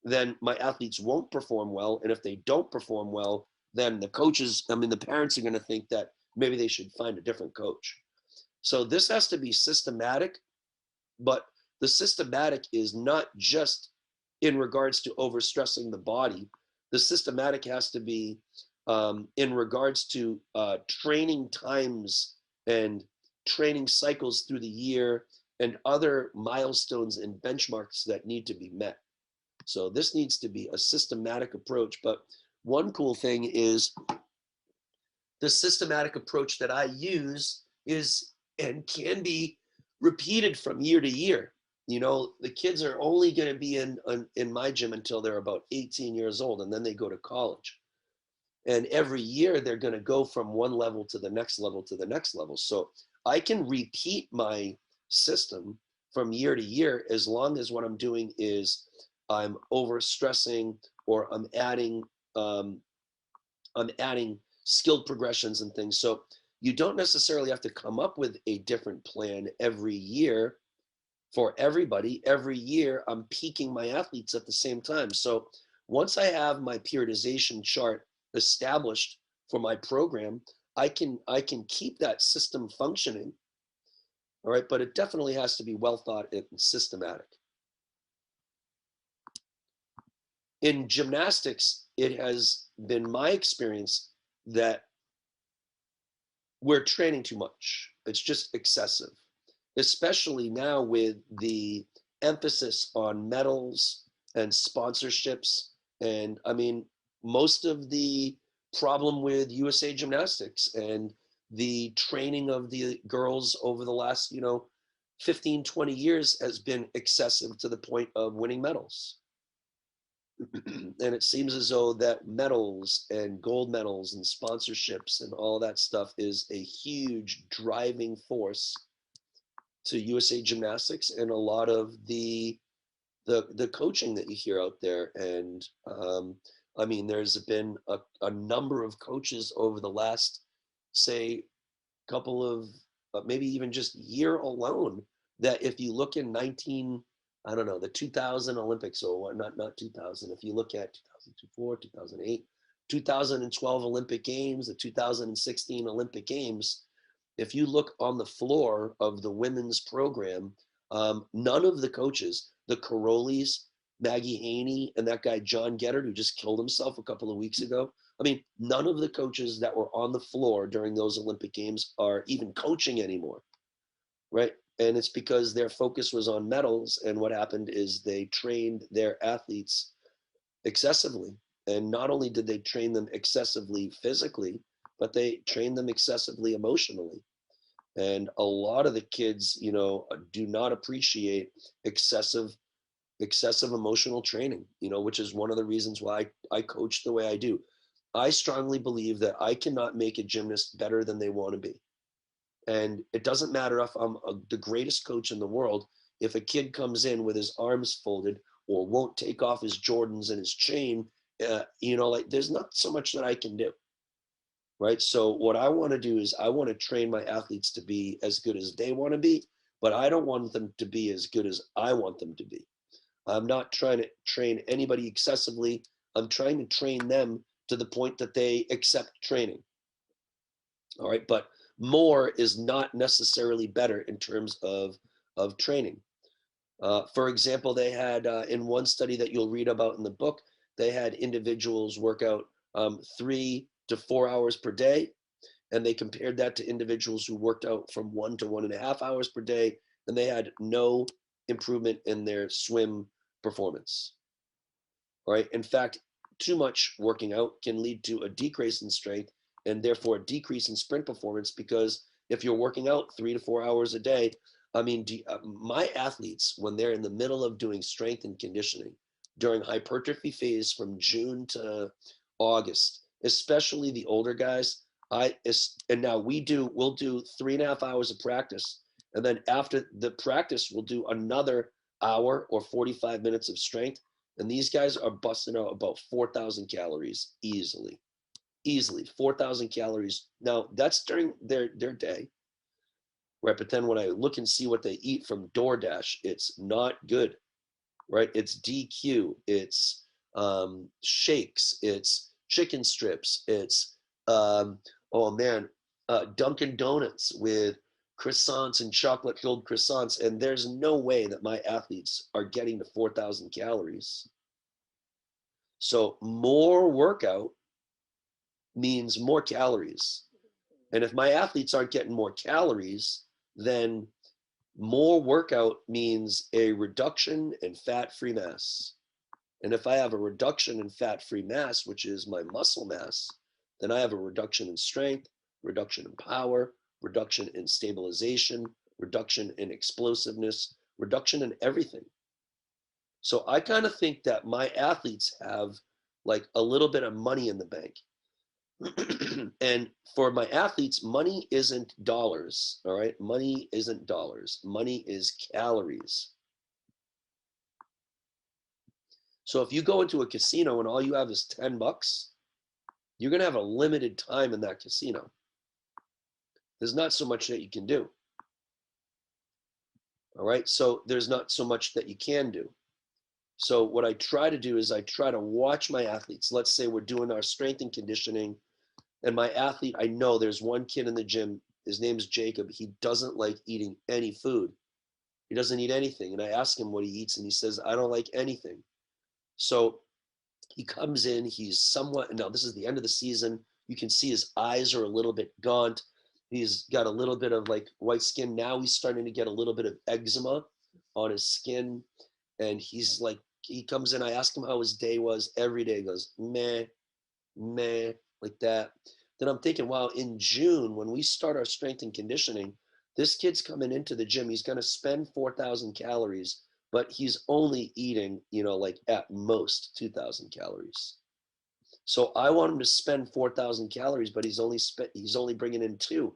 then my athletes won't perform well. And if they don't perform well, then the coaches, I mean, the parents are going to think that maybe they should find a different coach. So this has to be systematic, but the systematic is not just in regards to overstressing the body. The systematic has to be in regards to training times and training cycles through the year and other milestones and benchmarks that need to be met. So this needs to be a systematic approach. But one cool thing is the systematic approach that I use is and can be repeated from year to year. You know, the kids are only going to be in my gym until they're about 18 years old, and then they go to college. And every year they're going to go from one level to the next level to the next level. So I can repeat my system from year to year as long as what I'm doing is I'm overstressing or um, I'm adding skilled progressions and things. So you don't necessarily have to come up with a different plan every year for everybody. Every year I'm peaking my athletes at the same time. So once I have my periodization chart established for my program, I can keep that system functioning. All right, but it definitely has to be well thought and systematic. In gymnastics, it has been my experience that we're training too much. It's just excessive, especially now with the emphasis on medals and sponsorships. And I mean, most of the problem with USA Gymnastics and the training of the girls over the last, 15, 20 years has been excessive to the point of winning medals. And it seems as though that medals and gold medals and sponsorships and all that stuff is a huge driving force to USA Gymnastics and a lot of the coaching that you hear out there. And I mean, there's been a number of coaches over the last, say, couple of maybe even just year alone that if you look in I don't know, the 2000 Olympics or what, not 2000. If you look at 2004, 2008, 2012 Olympic Games, the 2016 Olympic Games, if you look on the floor of the women's program, none of the coaches, the Carolis, Maggie Haney, and that guy John Geddard, who just killed himself a couple of weeks ago. I mean, none of the coaches that were on the floor during those Olympic Games are even coaching anymore, right? And it's because their focus was on medals. And what happened is they trained their athletes excessively. And not only did they train them excessively physically, but they trained them excessively emotionally. And a lot of the kids, do not appreciate excessive emotional training, which is one of the reasons why I coach the way I do. I strongly believe that I cannot make a gymnast better than they want to be. And it doesn't matter if I'm the greatest coach in the world. If a kid comes in with his arms folded or won't take off his Jordans and his chain, like there's not so much that I can do. Right. So what I want to do is I want to train my athletes to be as good as they want to be, but I don't want them to be as good as I want them to be. I'm not trying to train anybody excessively. I'm trying to train them to the point that they accept training. All right. But more is not necessarily better in terms of training. For example, they had in one study that you'll read about in the book, they had individuals work out 3 to 4 hours per day. And they compared that to individuals who worked out from 1 to 1.5 hours per day, and they had no improvement in their swim performance. All right. In fact, too much working out can lead to a decrease in strength and therefore a decrease in sprint performance, because if you're working out 3 to 4 hours a day, I mean, my athletes, when they're in the middle of doing strength and conditioning during hypertrophy phase from June to August, especially the older guys, and now we'll do 3.5 hours of practice. And then after the practice, we'll do another hour or 45 minutes of strength. And these guys are busting out about 4,000 calories easily. easily 4,000 calories. Now that's during their day, right? But then when I look and see what they eat from DoorDash, it's not good, right? It's DQ, it's shakes, it's chicken strips, it's oh man, Dunkin' Donuts with croissants and chocolate filled croissants. And there's no way that my athletes are getting to 4,000 calories. So more workout means more calories. And if my athletes aren't getting more calories, then more workout means a reduction in fat-free mass. And if I have a reduction in fat-free mass, which is my muscle mass, then I have a reduction in strength, reduction in power, reduction in stabilization, reduction in explosiveness, reduction in everything. So I kind of think that my athletes have like a little bit of money in the bank. And for my athletes, money isn't dollars, all right? Money isn't dollars. Money is calories. So if you go into a casino and all you have is 10 bucks, you're going to have a limited time in that casino. There's not so much that you can do. All right? So there's not so much that you can do. So what I try to do is I try to watch my athletes. Let's say we're doing our strength and conditioning, and my athlete, I know there's one kid in the gym, his name is Jacob. He doesn't like eating any food. He doesn't eat anything. And I ask him what he eats, and he says, I don't like anything. So he comes in, he's somewhat, now this is the end of the season. You can see his eyes are a little bit gaunt. He's got a little bit of like white skin. Now he's starting to get a little bit of eczema on his skin. And he's like, he comes in, I ask him how his day was. Every day he goes, meh, meh, like that. Then I'm thinking, wow, in June, when we start our strength and conditioning, this kid's coming into the gym. He's going to spend 4,000 calories, but he's only eating, like at most 2,000 calories. So I want him to spend 4,000 calories, but he's only bringing in two.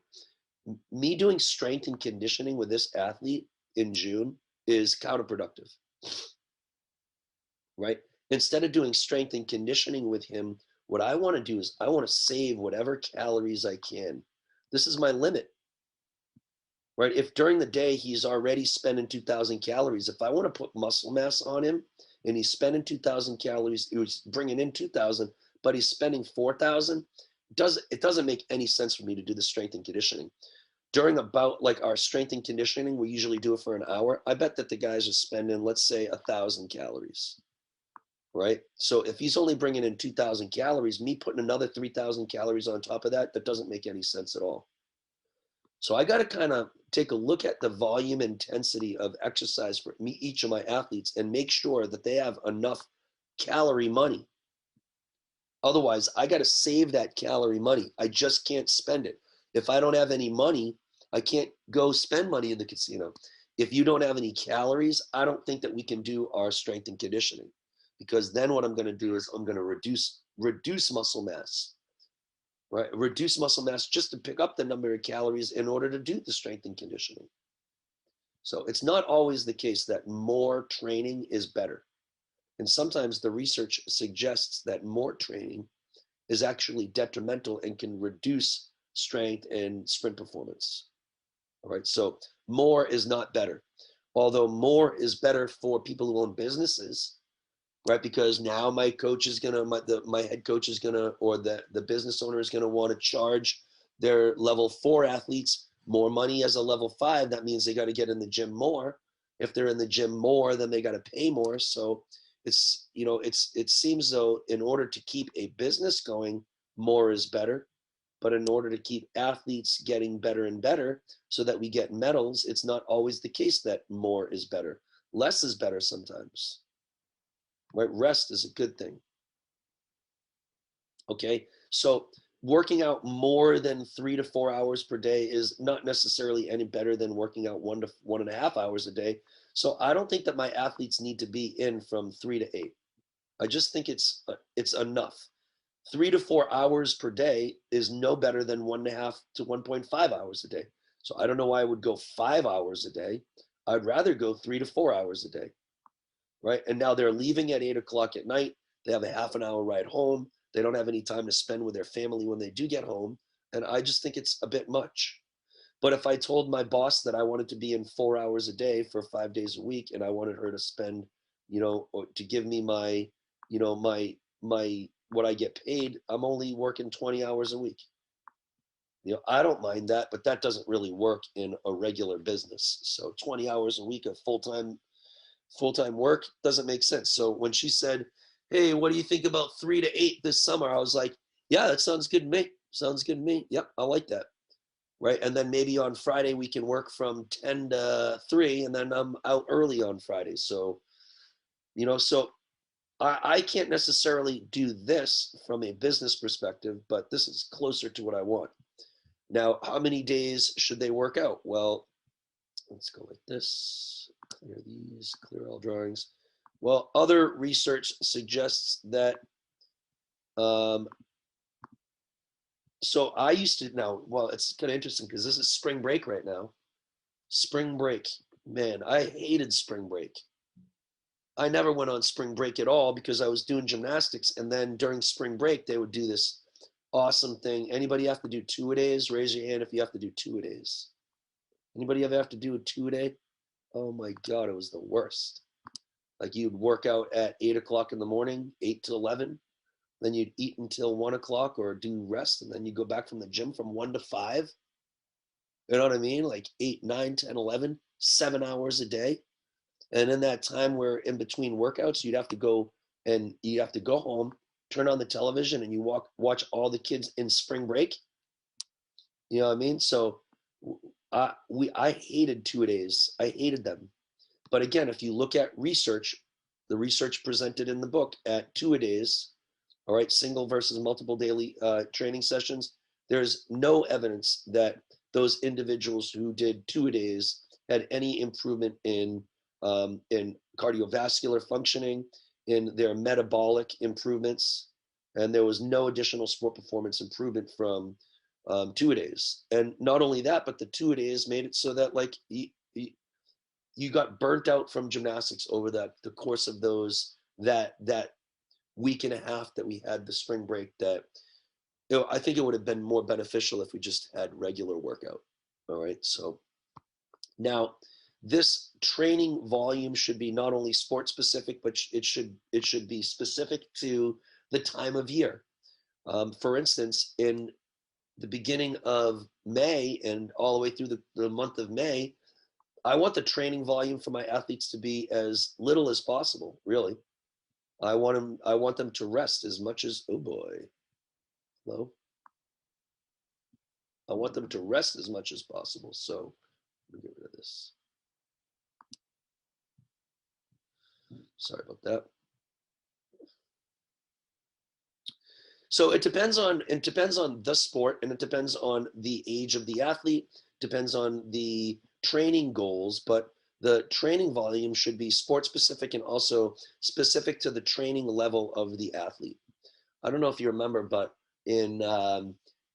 Me doing strength and conditioning with this athlete in June is counterproductive, right? Instead of doing strength and conditioning with him, what I want to do is I want to save whatever calories I can. This is my limit, right? If during the day he's already spending 2,000 calories, if I want to put muscle mass on him and he's spending 2,000 calories, he's bringing in 2,000, but he's spending 4,000, it doesn't make any sense for me to do the strength and conditioning. During about like our strength and conditioning, we usually do it for an hour. I bet that the guys are spending, let's say, 1,000 calories. Right? So if he's only bringing in 2,000 calories, me putting another 3,000 calories on top of that, that doesn't make any sense at all. So I got to kind of take a look at the volume intensity of exercise for me, each of my athletes, and make sure that they have enough calorie money. Otherwise, I got to save that calorie money. I just can't spend it. If I don't have any money, I can't go spend money in the casino. If you don't have any calories, I don't think that we can do our strength and conditioning, because then what I'm going to do is I'm going to reduce muscle mass, right? Reduce muscle mass just to pick up the number of calories in order to do the strength and conditioning. So it's not always the case that more training is better. And sometimes the research suggests that more training is actually detrimental and can reduce strength and sprint performance. All right, so more is not better. Although more is better for people who own businesses, right? Because now my coach is gonna, my head coach is gonna, or the business owner is gonna want to charge their level 4 athletes more money as a level 5. That means they got to get in the gym more. If they're in the gym more, then they got to pay more. So it's, it seems though in order to keep a business going, more is better. But in order to keep athletes getting better and better so that we get medals, it's not always the case that more is better. Less is better sometimes, right? Rest is a good thing. Okay, so working out more than 3 to 4 hours per day is not necessarily any better than working out 1 to 1.5 hours a day. So I don't think that my athletes need to be in from 3 to 8. I just think it's enough. 3 to 4 hours per day is no better than 1.5 to 1.5 hours a day. So I don't know why I would go 5 hours a day. I'd rather go 3 to 4 hours a day, right? And now they're leaving at 8 o'clock at night. They have a half an hour ride home. They don't have any time to spend with their family when they do get home. And I just think it's a bit much. But if I told my boss that I wanted to be in 4 hours a day for 5 days a week, and I wanted her to spend, or to give me my, my what I get paid, I'm only working 20 hours a week. I don't mind that, but that doesn't really work in a regular business. So 20 hours a week of full-time work doesn't make sense. So when she said, "Hey, what do you think about 3 to 8 this summer?" I was like, "Yeah, that sounds good to me. Sounds good to me. Yep, I like that." Right. And then maybe on Friday we can work from 10 to 3, and then I'm out early on Friday. So I can't necessarily do this from a business perspective, but this is closer to what I want. Now, how many days should they work out? Well, let's go like this, clear these, clear all drawings. Well, other research suggests that, so I used to, now, well, it's kind of interesting because this is spring break right now. Spring break, man, I hated spring break. I never went on spring break at all because I was doing gymnastics. And then during spring break, they would do this awesome thing. Anybody have to do 2-a-days? Raise your hand if you have to do 2-a-days. Anybody ever have to do a 2-a-day? Oh my God, it was the worst. Like you'd work out at 8 o'clock in the morning, 8 to 11. Then you'd eat until 1 o'clock or do rest. And then you go back from the gym from 1 to 5. You know what I mean? Like 8, 9, 10, 11, 7 hours a day. And in that time where in between workouts, you'd have to go home, turn on the television, and you watch all the kids in spring break. You know what I mean? So I hated 2-a-days. I hated them. But again, if you look at research, the research presented in the book at 2-a-days, all right, single versus multiple daily training sessions, there's no evidence that those individuals who did 2-a-days had any improvement in cardiovascular functioning, in their metabolic improvements, and there was no additional sport performance improvement from 2-a-days. And not only that, but the 2-a-days made it so that like you got burnt out from gymnastics over the course of that week and a half that we had the spring break. That I think it would have been more beneficial if we just had regular workout. All right, so now this training volume should be not only sport specific, but it should be specific to the time of year. For instance, in the beginning of May and all the way through the month of May, I want the training volume for my athletes to be as little as possible, really. I want them to rest as much as, oh boy, hello. I want them to rest as much as possible. So let me get rid of this. Sorry about that. So it depends on the sport, and it depends on the age of the athlete, depends on the training goals, but the training volume should be sport specific and also specific to the training level of the athlete. I don't know if you remember, but in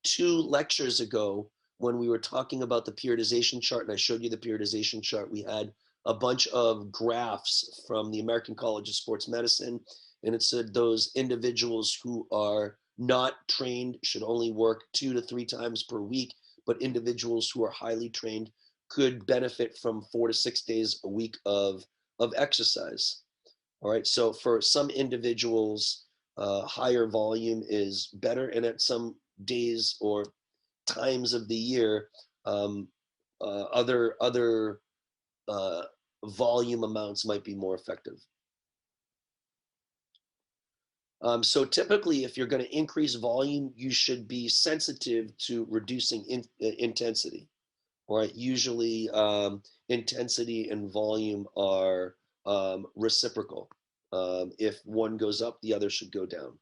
2 lectures ago, when we were talking about the periodization chart, and I showed you the periodization chart, we had a bunch of graphs from the American College of Sports Medicine, and it said those individuals who are not trained should only work 2 to 3 times per week, but individuals who are highly trained could benefit from 4 to 6 days a week of exercise. All right, so for some individuals, higher volume is better, and at some days or times of the year, other volume amounts might be more effective. So typically, if you're going to increase volume, you should be sensitive to reducing intensity. Right? Usually, intensity and volume are reciprocal. If one goes up, the other should go down.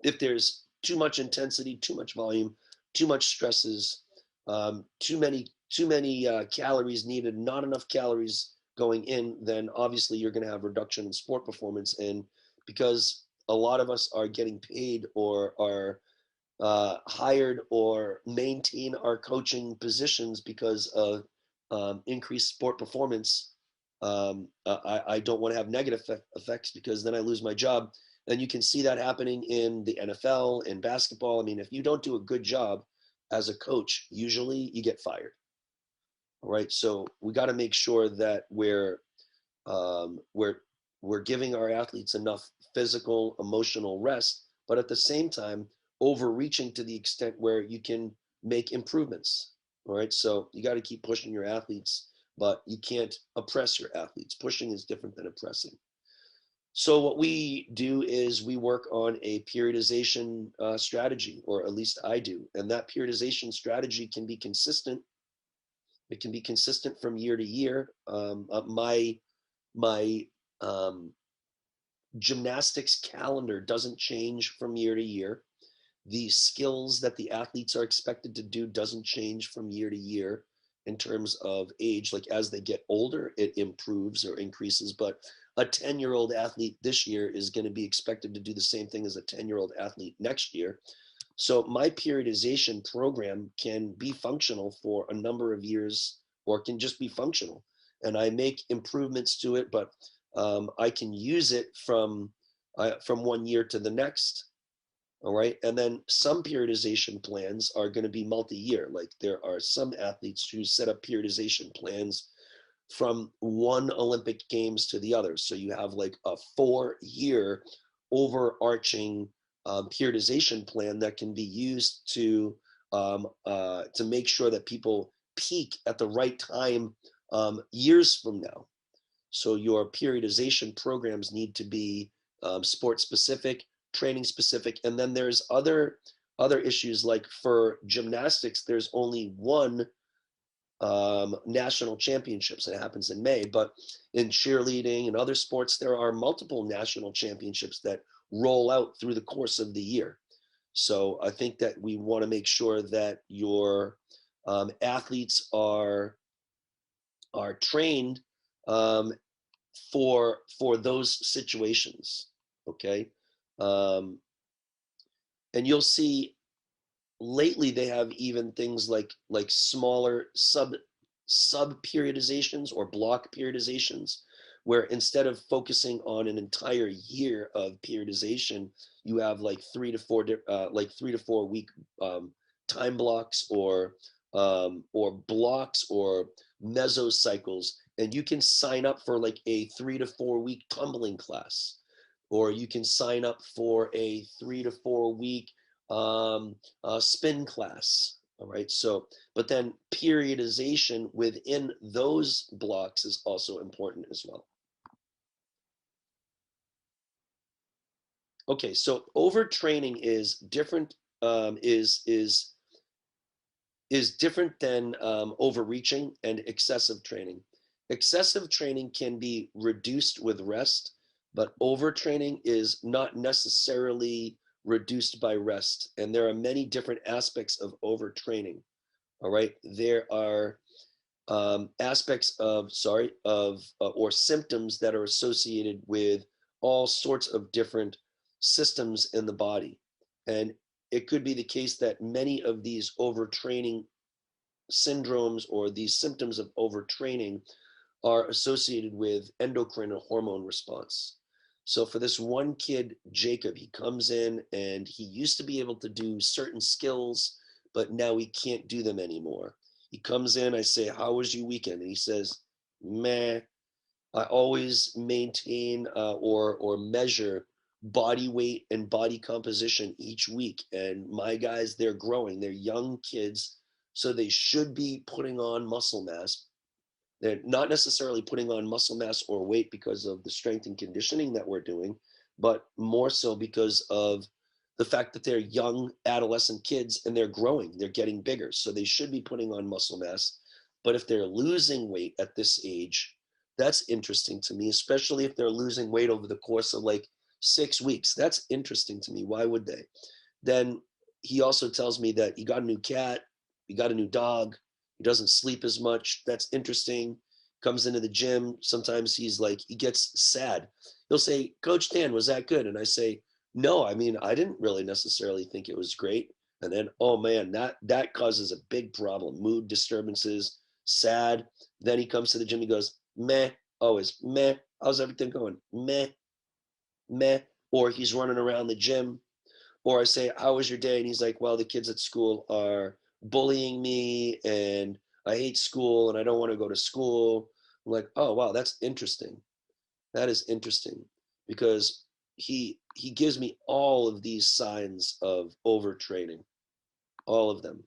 If there's too much intensity, too much volume, too much stresses, too many calories needed, not enough calories going in, then obviously you're going to have reduction in sport performance. And because a lot of us are getting paid or are hired or maintain our coaching positions because of increased sport performance, I don't want to have negative effects, because then I lose my job. And you can see that happening in the NFL, in basketball. I mean, if you don't do a good job as a coach, usually you get fired. All right. So we got to make sure that um, we're we're giving our athletes enough physical, emotional rest, but at the same time, overreaching to the extent where you can make improvements. All right. So you got to keep pushing your athletes, but you can't oppress your athletes. Pushing is different than oppressing. So what we do is we work on a periodization strategy, or at least I do. And that periodization strategy can be consistent. It can be consistent from year to year. My um, gymnastics calendar doesn't change from year to year. The skills that the athletes are expected to do doesn't change from year to year in terms of age. Like as they get older, it improves or increases. But a 10-year-old athlete this year is going to be expected to do the same thing as a 10-year-old athlete next year. So my periodization program can be functional for a number of years, or can just be functional. And I make improvements to it, but I can use it from one year to the next. All right. And then some periodization plans are going to be multi-year. Like there are some athletes who set up periodization plans from one Olympic Games to the other. So you have like a 4-year overarching periodization plan that can be used to make sure that people peak at the right time years from now. So your periodization programs need to be sport specific, training specific, and then there's other issues like for gymnastics, there's only one national championships. It happens in May, but in cheerleading and other sports, there are multiple national championships that roll out through the course of the year. So I think that we want to make sure that your athletes are trained um, for those situations. Okay, um, and you'll see lately they have even things like smaller sub periodizations or block periodizations, where instead of focusing on an entire year of periodization, you have like 3 to 4 week time blocks, or blocks, or mesocycles, and you can sign up for like a 3 to 4 week tumbling class, or you can sign up for a 3 to 4 week spin class. All right. So, but then periodization within those blocks is also important as well. Okay. So overtraining is different, is different than overreaching and excessive training. Excessive training can be reduced with rest, but overtraining is not necessarily reduced by rest. And there are many different aspects of overtraining. All right. There are aspects of, or symptoms that are associated with all sorts of different systems in the body. And it could be the case that many of these overtraining syndromes or these symptoms of overtraining are associated with endocrine and hormone response. So for this one kid, Jacob, he comes in and he used to be able to do certain skills, but now he can't do them anymore. He comes in, I say, "How was your weekend?" And he says, "Meh, I always maintain or measure body weight and body composition each week. And my guys, they're growing. They're young kids, so they should be putting on muscle mass. They're not necessarily putting on muscle mass or weight because of the strength and conditioning that we're doing, but more so because of the fact that they're young adolescent kids and they're growing, they're getting bigger. So they should be putting on muscle mass. But if they're losing weight at this age, that's interesting to me, especially if they're losing weight over the course of like 6 weeks. That's interesting to me. Why would they? Then he also tells me that he got a new cat, he got a new dog, he doesn't sleep as much. That's interesting. Comes into the gym. Sometimes he's like, he gets sad. He'll say, "Coach Dan, was that good?" And I say, "No, I mean, I didn't really necessarily think it was great." And then, oh man, that causes a big problem. Mood disturbances, sad. Then he comes to the gym, he goes, "Meh," always, "Meh, how's everything going?" "Meh, meh." or he's running around the gym, or I say, how was your day? And he's like, well, the kids at school are bullying me and I hate school and I don't want to go to school. I'm like, oh, wow, that's interesting. That is interesting because he gives me all of these signs of overtraining, all of them.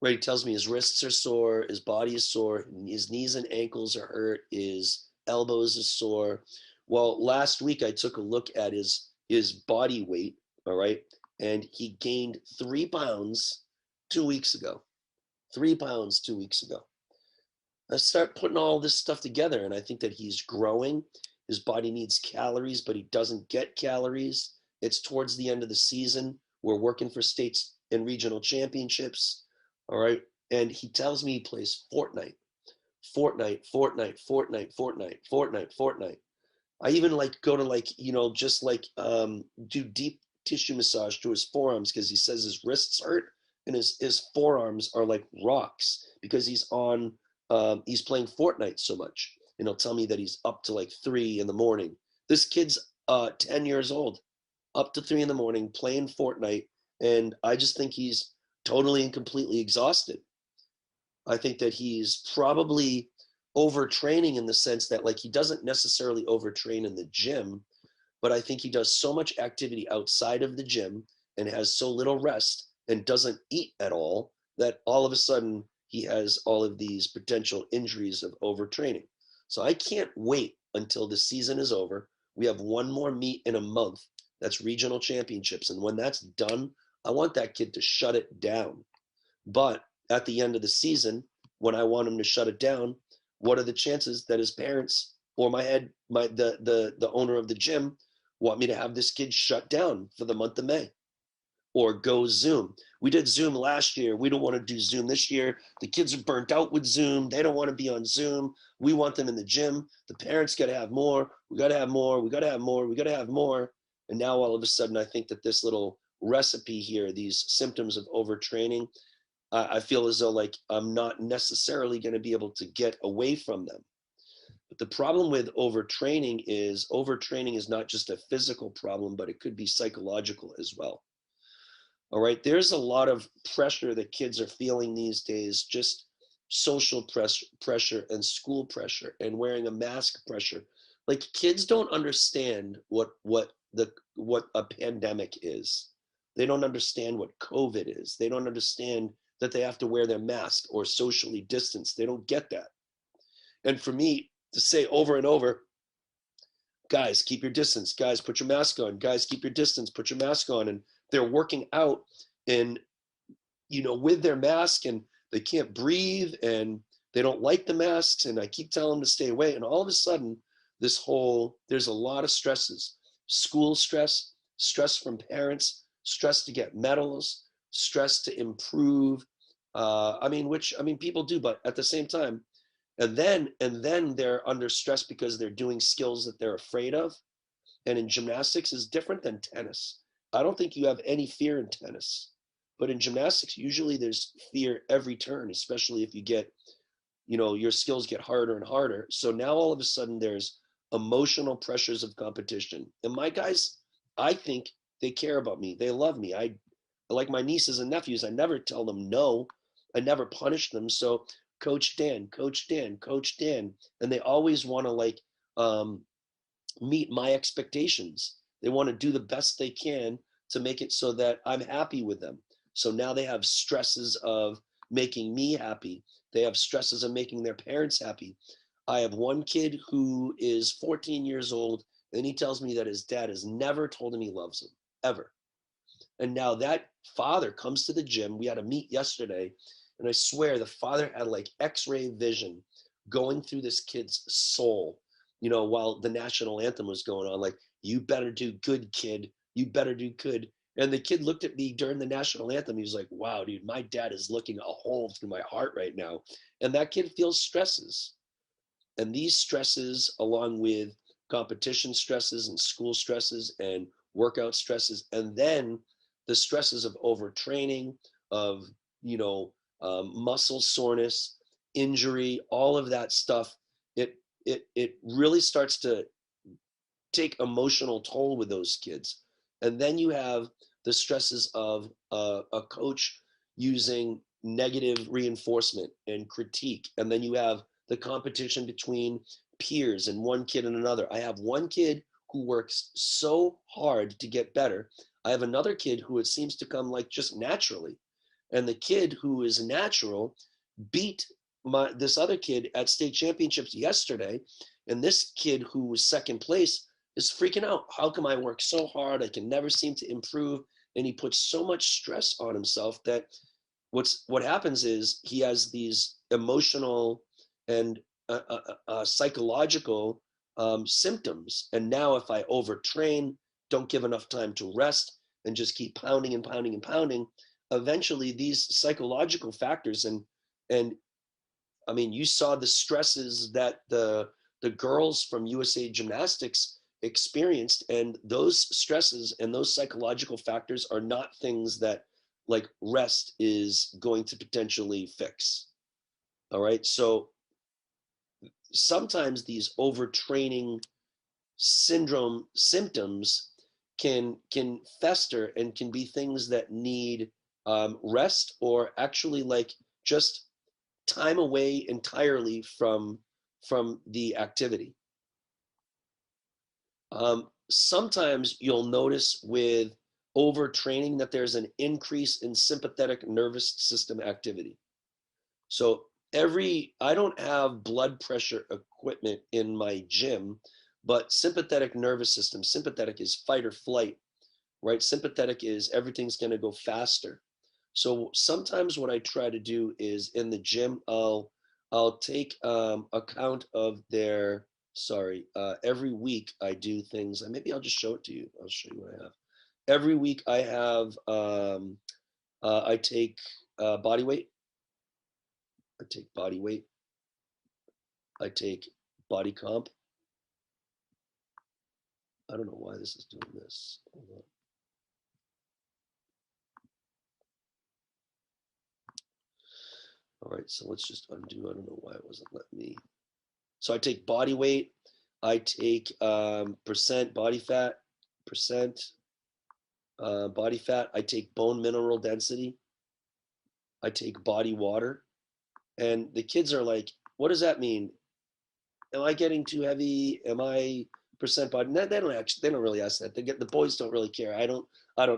Right, he tells me his wrists are sore, his body is sore, his knees and ankles are hurt, his elbows are sore. Well, last week I took a look at his body weight, all right, and he gained 3 pounds 2 weeks ago. 3 pounds 2 weeks ago. I start putting all this stuff together, and I think that he's growing. His body needs calories, but he doesn't get calories. It's towards the end of the season. We're working for states and regional championships. All right. And he tells me he plays Fortnite, Fortnite, Fortnite, Fortnite, Fortnite, Fortnite, Fortnite. I even like go to like, just like do deep tissue massage to his forearms because he says his wrists hurt and his forearms are like rocks because he's playing Fortnite so much. And he'll tell me that he's up to like 3 in the morning. This kid's 10 years old, up to 3 in the morning playing Fortnite. And I just think he's totally and completely exhausted. I think that he's probably overtraining in the sense that like he doesn't necessarily overtrain in the gym, but I think he does so much activity outside of the gym and has so little rest and doesn't eat at all that all of a sudden he has all of these potential injuries of overtraining. So I can't wait until the season is over. We have one more meet in a month. That's regional championships. And when that's done, I want that kid to shut it down. But at the end of the season, when I want him to shut it down, what are the chances that his parents or the owner of the gym want me to have this kid shut down for the month of May or go Zoom? We did Zoom last year. We don't want to do Zoom this year. The kids are burnt out with Zoom. They don't want to be on Zoom. We want them in the gym. The parents got to have more. We got to have more. We got to have more. We got to have more. And now all of a sudden, I think that this little recipe here, these symptoms of overtraining, I feel as though like I'm not necessarily going to be able to get away from them. But the problem with overtraining is not just a physical problem, but it could be psychological as well. All right. There's a lot of pressure that kids are feeling these days, just social pressure and school pressure and wearing a mask pressure. Like kids don't understand what a pandemic is. They don't understand what COVID is. They don't understand that they have to wear their mask or socially distance. They don't get that. And for me to say over and over, guys, keep your distance. Guys, put your mask on. Guys, keep your distance. Put your mask on. And they're working out and, with their mask and they can't breathe and they don't like the masks. And I keep telling them to stay away. And all of a sudden, there's a lot of stresses, school stress, stress from parents, stress to get medals, stress to improve. People do, but at the same time, and then they're under stress because they're doing skills that they're afraid of. And in gymnastics is different than tennis. I don't think you have any fear in tennis, but in gymnastics, usually there's fear every turn, especially if your skills get harder and harder. So now all of a sudden there's emotional pressures of competition. And my guys, I think they care about me. They love me. I like my nieces and nephews. I never tell them no. I never punish them. So Coach Dan, Coach Dan, Coach Dan, and they always want to um, meet my expectations. They want to do the best they can to make it so that I'm happy with them. So now they have stresses of making me happy. They have stresses of making their parents happy. I have one kid who is 14 years old, and he tells me that his dad has never told him he loves him, ever. And now that father comes to the gym. We had a meet yesterday, and I swear the father had like X-ray vision going through this kid's soul, while the national anthem was going on, like, you better do good, kid. You better do good. And the kid looked at me during the national anthem. He was like, wow, dude, my dad is looking a hole through my heart right now. And that kid feels stresses. And these stresses, along with competition stresses and school stresses and workout stresses, and then the stresses of overtraining, of muscle soreness, injury, all of that stuff, it really starts to take emotional toll with those kids. And then you have the stresses of a coach using negative reinforcement and critique. And then you have the competition between peers and one kid and another. I have one kid who works so hard to get better. I have another kid who it seems to come like just naturally. And the kid who is natural beat this other kid at state championships yesterday, and this kid who was second place is freaking out. How come I work so hard? I can never seem to improve. And he puts so much stress on himself that what happens is he has these emotional and psychological symptoms. And now if I overtrain, don't give enough time to rest, and just keep pounding and pounding and pounding, eventually these psychological factors and I mean, you saw the stresses that the girls from USA Gymnastics experienced, and those stresses and those psychological factors are not things that like rest is going to potentially fix. All right. So sometimes these overtraining syndrome symptoms can fester and can be things that need rest, or actually like just time away entirely from the activity. Sometimes you'll notice with overtraining that there's an increase in sympathetic nervous system activity. So I don't have blood pressure equipment in my gym, but sympathetic nervous system, sympathetic is fight or flight, right? Sympathetic is everything's going to go faster. So sometimes what I try to do is in the gym, I'll take account of their, sorry, every week I do things, and maybe I'll just show it to you. I'll show you what I have. Every week I have, I take body weight. I take body weight. I take body comp. I don't know why this is doing this. Hold on. All right, so let's just undo. I don't know why it wasn't letting me. So I take body weight. I take percent body fat, percent body fat. I take bone mineral density. I take body water. And the kids are like, what does that mean? Am I getting too heavy? Am I percent body? No, they don't really ask that. The boys don't really care. I don't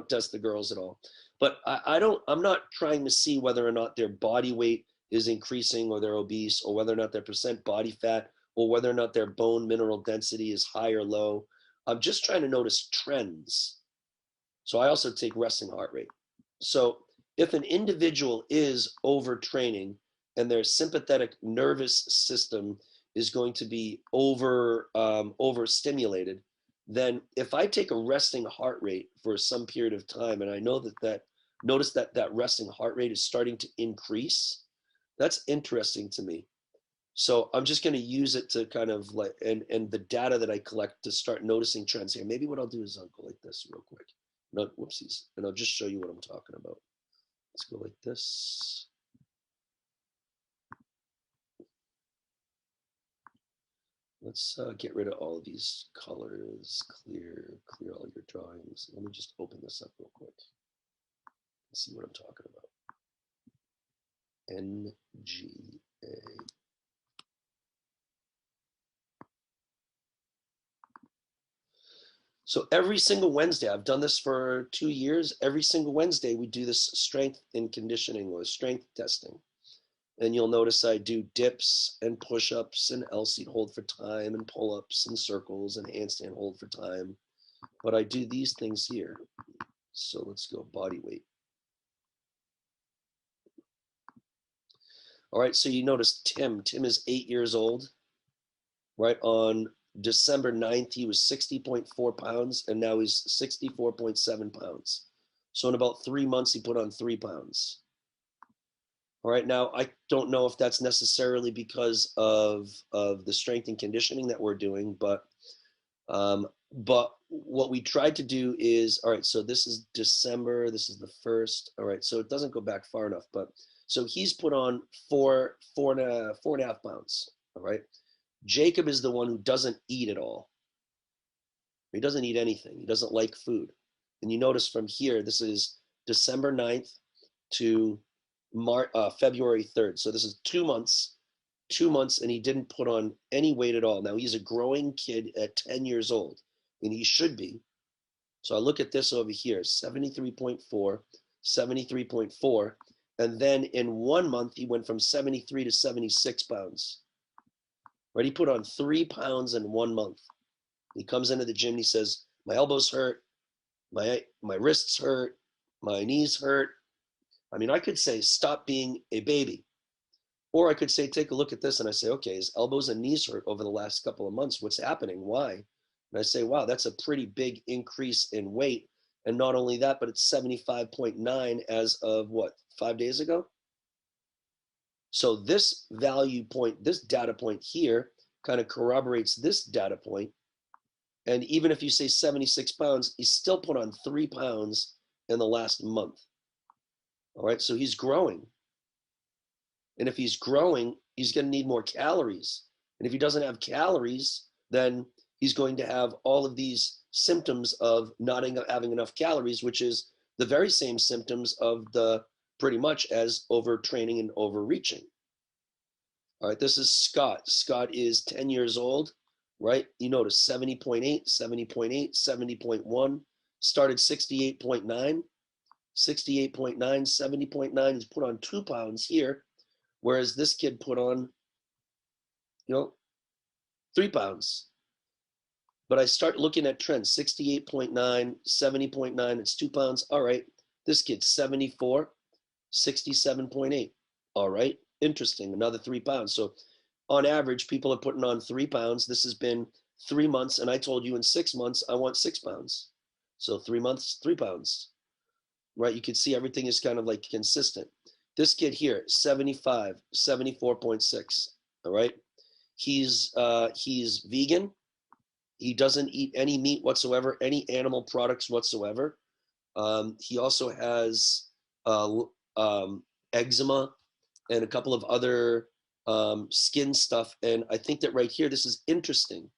test the girls at all. But I'm not trying to see whether or not their body weight is increasing, or they're obese, or whether or not their percent body fat, or whether or not their bone mineral density is high or low. I'm just trying to notice trends. So I also take resting heart rate. So if an individual is overtraining and their sympathetic nervous system is going to be overstimulated, then if I take a resting heart rate for some period of time, and I know notice that resting heart rate is starting to increase, that's interesting to me. So I'm just going to use it to kind of like, and the data that I collect to start noticing trends here. Maybe what I'll do is I'll go like this real quick. No, whoopsies. And I'll just show you what I'm talking about. Let's go like this. Let's get rid of all of these colors, clear all your drawings. Let me just open this up real quick and see what I'm talking about. NGA. So every single Wednesday, I've done this for 2 years. Every single Wednesday, we do this strength and conditioning, or strength testing. And you'll notice I do dips and push-ups and L-seat hold for time and pull-ups and circles and handstand hold for time. But I do these things here. So let's go body weight. All right, so you notice Tim is 8 years old, right? On December 9th, he was 60.4 pounds, and now he's 64.7 pounds. So in about 3 months, he put on 3 pounds. All right, now I don't know if that's necessarily because of the strength and conditioning that we're doing, but what we tried to do is, all right, so this is December, this is the 1st. All right, so it doesn't go back far enough, but so he's put on four and a half pounds. All right. Jacob is the one who doesn't eat at all. He doesn't eat anything. He doesn't like food. And you notice from here, this is December 9th to February 3rd. So this is 2 months, 2 months, and he didn't put on any weight at all. Now he's a growing kid at 10 years old, and he should be. So I look at this over here, 73.4, 73.4. And then in 1 month, he went from 73 to 76 pounds. Right? He put on 3 pounds in 1 month. He comes into the gym and he says, my elbows hurt, my wrists hurt, my knees hurt. I mean, I could say, stop being a baby. Or I could say, take a look at this. And I say, okay, his elbows and knees hurt over the last couple of months. What's happening? Why? And I say, wow, that's a pretty big increase in weight. And not only that, but it's 75.9 as of what, 5 days ago? So this value point, this data point here kind of corroborates this data point. And even if you say 76 pounds, he's still put on 3 pounds in the last month. All right, so he's growing. And if he's growing, he's going to need more calories. And if he doesn't have calories, then he's going to have all of these symptoms of not having enough calories, which is the very same symptoms of the pretty much as overtraining and overreaching. All right, this is Scott. Scott is 10 years old, right? You notice 70.8, 70.8, 70.1, started 68.9, 68.9, 70.9. He's put on 2 pounds here, whereas this kid put on, 3 pounds. But I start looking at trends, 68.9, 70.9, it's 2 pounds. All right, this kid's 74, 67.8. All right, interesting, another 3 pounds. So on average, people are putting on 3 pounds. This has been 3 months, and I told you in 6 months, I want 6 pounds. So 3 months, 3 pounds, right? You can see everything is kind of like consistent. This kid here, 75, 74.6, all right? He's vegan. He doesn't eat any meat whatsoever, any animal products whatsoever. He also has eczema and a couple of other skin stuff. And I think that right here, this is interesting,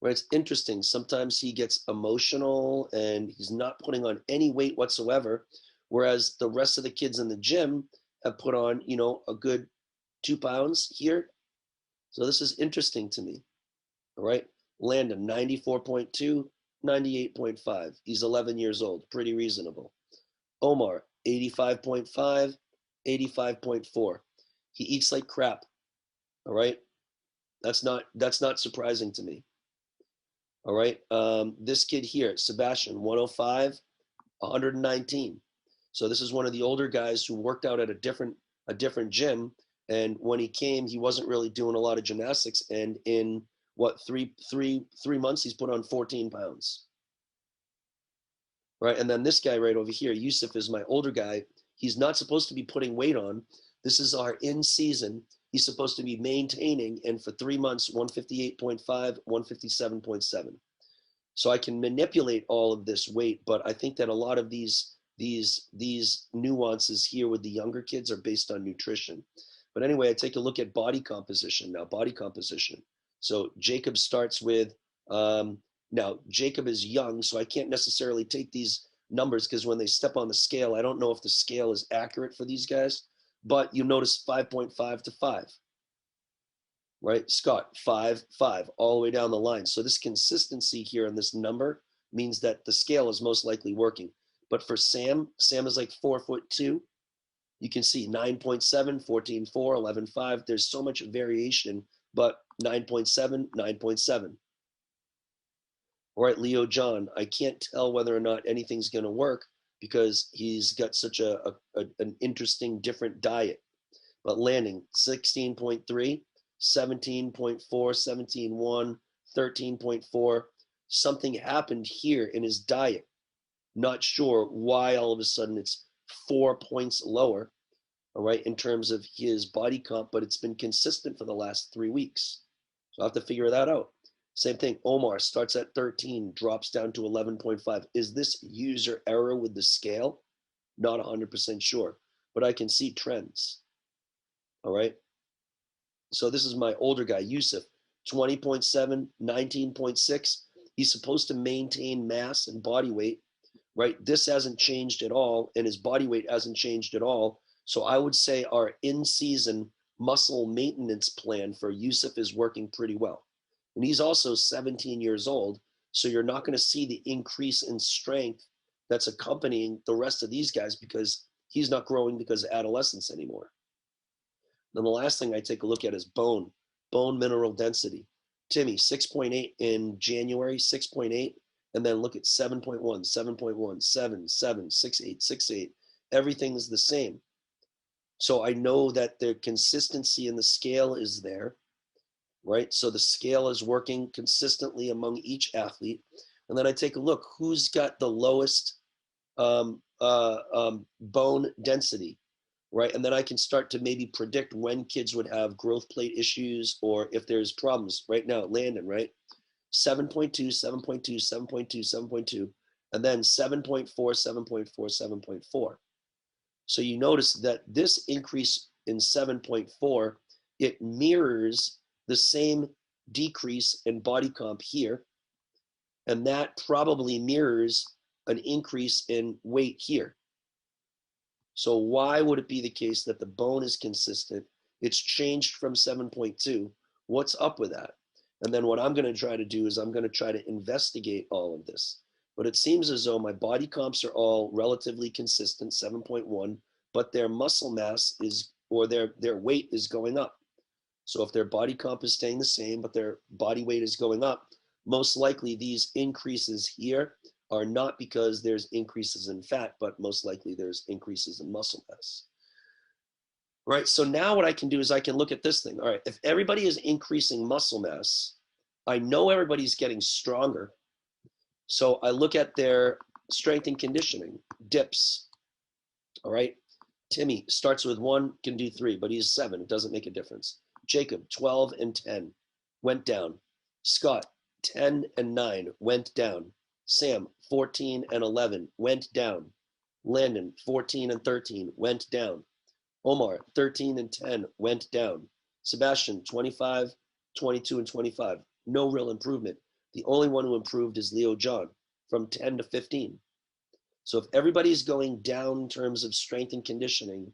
right? It's interesting. Sometimes he gets emotional and he's not putting on any weight whatsoever, whereas the rest of the kids in the gym have put on, a good 2 pounds here. So this is interesting to me, all right? Landon, 94.2, 98.5. He's 11 years old, pretty reasonable. Omar, 85.5, 85.4. He eats like crap, all right? That's not surprising to me, all right? This kid here, Sebastian, 105, 119. So this is one of the older guys who worked out at a different gym, and when he came, he wasn't really doing a lot of gymnastics, and in what, three months, he's put on 14 pounds. Right, and then this guy right over here, Yusuf, is my older guy. He's not supposed to be putting weight on. This is our in season. He's supposed to be maintaining, and for 3 months, 158.5, 157.7. So I can manipulate all of this weight, but I think that a lot of these nuances here with the younger kids are based on nutrition. But anyway, I take a look at body composition now. Body composition. So Jacob starts with, now Jacob is young, so I can't necessarily take these numbers because when they step on the scale, I don't know if the scale is accurate for these guys, but you notice 5.5 to 5, right? Scott, 5, 5, all the way down the line. So this consistency here in this number means that the scale is most likely working. But for Sam is like 4'2". You can see 9.7, 14.4, 11.5. There's so much variation, but 9.7, 9.7. All right, Leo John, I can't tell whether or not anything's going to work because he's got such an interesting, different diet. But landing 16.3, 17.4, 17.1, 13.4. Something happened here in his diet. Not sure why all of a sudden it's 4 points lower, all right, in terms of his body comp, but it's been consistent for the last 3 weeks. So I have to figure that out. Same thing, Omar starts at 13, drops down to 11.5. Is this user error with the scale? Not 100% sure, but I can see trends, all right? So this is my older guy, Yusuf, 20.7, 19.6. He's supposed to maintain mass and body weight, right? This hasn't changed at all, and his body weight hasn't changed at all. So I would say our in-season muscle maintenance plan for Yusuf is working pretty well. And he's also 17 years old, so you're not going to see the increase in strength that's accompanying the rest of these guys because he's not growing because of adolescence anymore. Then the last thing I take a look at is bone mineral density. Timmy, 6.8 in January, 6.8, and then look at 7.1, 7.1, 7, 7, 6.8, 6.8. Everything is the same. So I know that the consistency in the scale is there, right? So the scale is working consistently among each athlete. And then I take a look, who's got the lowest bone density, right? And then I can start to maybe predict when kids would have growth plate issues or if there's problems. Right now, Landon, right? 7.2, 7.2, 7.2, 7.2, and then 7.4, 7.4, 7.4. So you notice that this increase in 7.4, it mirrors the same decrease in body comp here, and that probably mirrors an increase in weight here. So why would it be the case that the bone is consistent? It's changed from 7.2. What's up with that? And then what I'm going to try to do is I'm going to try to investigate all of this. But it seems as though my body comps are all relatively consistent, 7.1, but their muscle mass is, or their weight is going up. So if their body comp is staying the same, but their body weight is going up, most likely these increases here are not because there's increases in fat, but most likely there's increases in muscle mass. Right, so now what I can do is I can look at this thing. All right, if everybody is increasing muscle mass, I know everybody's getting stronger. So I look at their strength and conditioning, dips. All right, Timmy starts with 1, can do 3, but he's 7, it doesn't make a difference. Jacob, 12 and 10, went down. Scott, 10 and 9, went down. Sam, 14 and 11, went down. Landon, 14 and 13, went down. Omar, 13 and 10, went down. Sebastian, 25, 22, and 25. No real improvement. The only one who improved is Leo John from 10 to 15. So if everybody's going down in terms of strength and conditioning,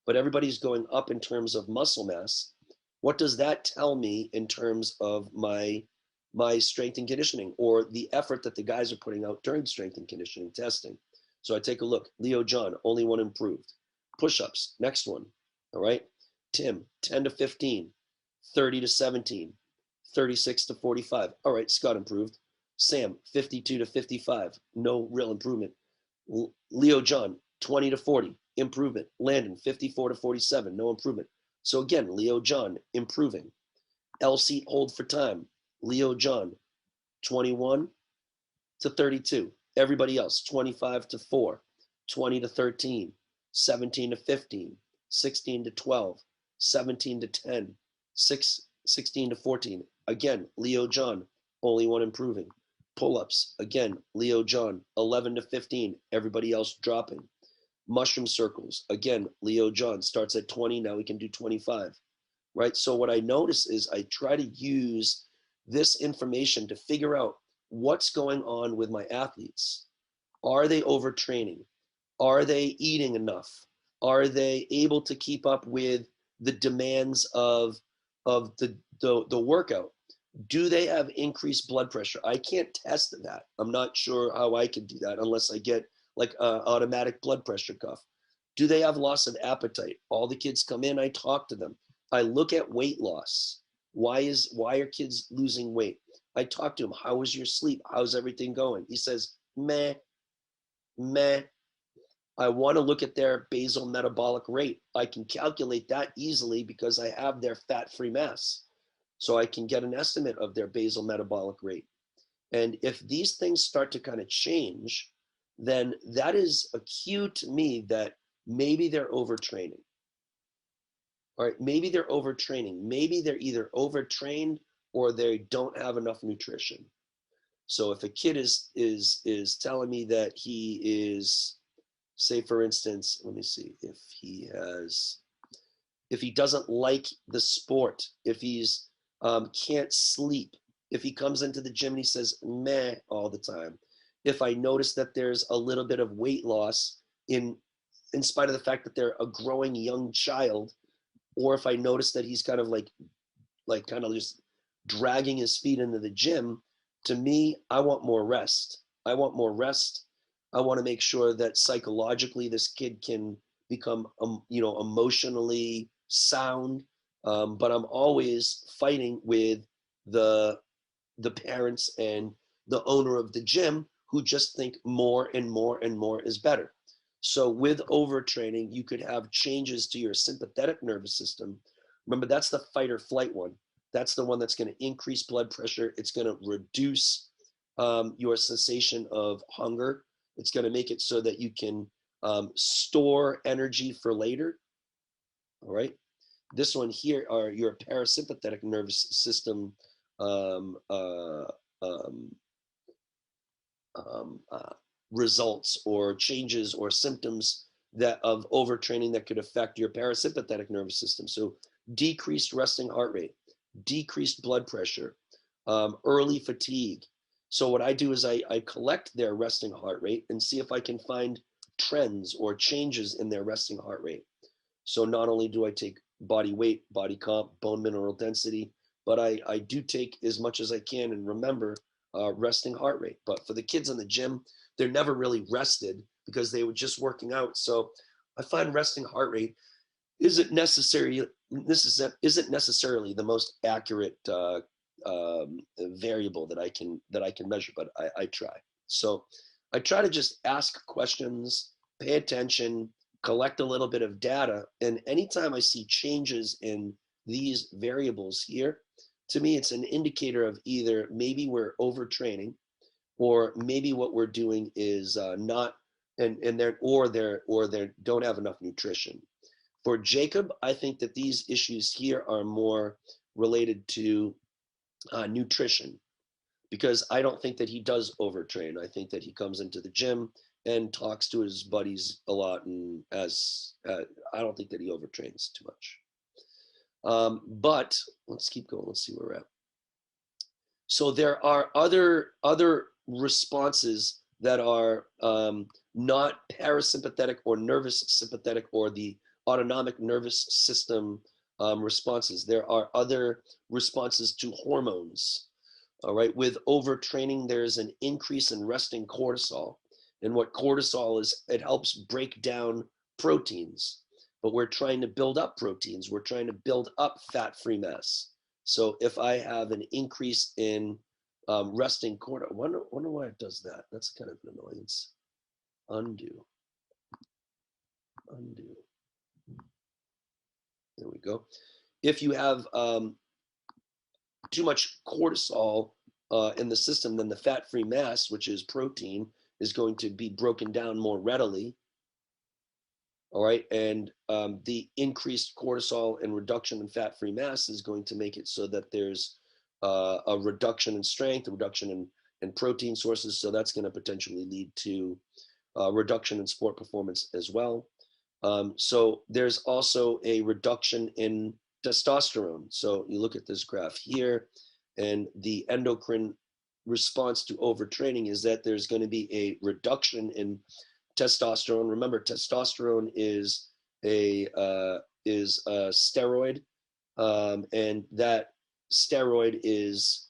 but everybody's going up in terms of muscle mass, what does that tell me in terms of my strength and conditioning or the effort that the guys are putting out during strength and conditioning testing? So I take a look. Leo John, only one improved. Push-ups, next one. All right. Tim, 10 to 15, 30 to 17, 36 to 45. All right, Scott improved. Sam, 52 to 55, no real improvement. Leo John, 20 to 40, improvement. Landon, 54 to 47, no improvement. So again, Leo John, improving. LC, hold for time. Leo John, 21 to 32. Everybody else, 25 to 4, 20 to 13, 17 to 15, 16 to 12, 17 to 10, 16 to 14. Again, Leo John, only one improving. Pull-ups, again, Leo John, 11 to 15, everybody else dropping. Mushroom circles, again, Leo John starts at 20, now we can do 25, right? So what I notice is I try to use this information to figure out what's going on with my athletes. Are they overtraining? Are they eating enough? Are they able to keep up with the demands of the workout? Do they have increased blood pressure? I can't test that. I'm not sure how I can do that unless I get like an automatic blood pressure cuff. Do they have loss of appetite? All the kids come in, I talk to them. I look at weight loss. Why are kids losing weight? I talk to him. How was your sleep? How's everything going? He says, meh, meh. I want to look at their basal metabolic rate. I can calculate that easily because I have their fat-free mass. So I can get an estimate of their basal metabolic rate. And if these things start to kind of change, then that is a cue to me that maybe they're overtraining. All right, maybe they're overtraining. Maybe they're either overtrained or they don't have enough nutrition. So if a kid is telling me that he is, say for instance, let me see, if he doesn't like the sport, if he's can't sleep, if he comes into the gym and he says meh all the time, if I notice that there's a little bit of weight loss in spite of the fact that they're a growing young child, or if I notice that he's kind of like kind of just dragging his feet into the gym, to me, I want more rest. I want more rest. I want to make sure that psychologically this kid can become, emotionally sound. But I'm always fighting with the the parents and the owner of the gym who just think more and more and more is better. So with overtraining, you could have changes to your sympathetic nervous system. Remember, that's the fight or flight one. That's the one that's going to increase blood pressure. It's going to reduce your sensation of hunger. It's going to make it so that you can store energy for later. All right. This one here are your parasympathetic nervous system um, uh, um, um, uh, results or changes or symptoms that of overtraining that could affect your parasympathetic nervous system. So decreased resting heart rate, decreased blood pressure, early fatigue. So what I do is I collect their resting heart rate and see if I can find trends or changes in their resting heart rate. So not only do I take body weight, body comp, bone mineral density, but I do take as much as I can and remember resting heart rate. But for the kids in the gym, they're never really rested because they were just working out. So I find resting heart rate isn't necessarily the most accurate variable that I can measure, but I try. So I try to just ask questions, pay attention, collect a little bit of data, and anytime I see changes in these variables here, to me it's an indicator of either maybe we're overtraining, or maybe what we're doing is not, and they're don't have enough nutrition. For Jacob, I think that these issues here are more related to nutrition, because I don't think that he does overtrain. I think that he comes into the gym and talks to his buddies a lot, and I don't think that he overtrains too much. But let's keep going. Let's see where we're at. So there are other responses that are not parasympathetic or nervous sympathetic or the autonomic nervous system responses. There are other responses to hormones. All right, with overtraining, there's an increase in resting cortisol. And what cortisol is, it helps break down proteins, but we're trying to build up proteins. We're trying to build up fat-free mass. So if I have an increase in resting cortisol, wonder why it does that. That's kind of an annoyance. Undo. There we go. If you have too much cortisol in the system, then the fat-free mass, which is protein, is going to be broken down more readily. All right, and the increased cortisol and reduction in fat-free mass is going to make it so that there's a reduction in strength, a reduction in protein sources. So that's going to potentially lead to reduction in sport performance as well. So there's also a reduction in testosterone. So you look at this graph here, and the endocrine response to overtraining is that there's going to be a reduction in testosterone. Remember, testosterone is a steroid, and that steroid is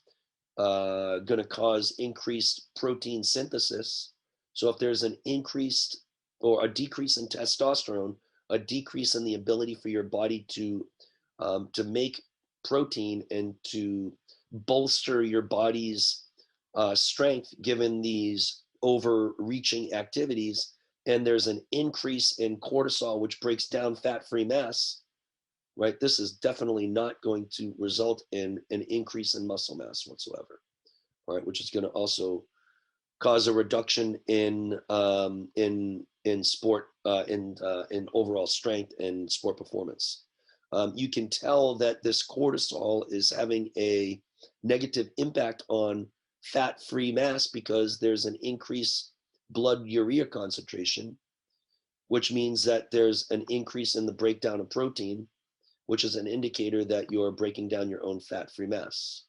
going to cause increased protein synthesis. So if there's an increased or a decrease in testosterone, a decrease in the ability for your body to make protein and to bolster your body's strength given these overreaching activities, and there's an increase in cortisol, which breaks down fat-free mass, right? This is definitely not going to result in an increase in muscle mass whatsoever, all right? Which is going to also cause a reduction in sport in overall strength and sport performance. You can tell that this cortisol is having a negative impact on fat-free mass because there's an increased blood urea concentration, which means that there's an increase in the breakdown of protein, which is an indicator that you're breaking down your own fat-free mass.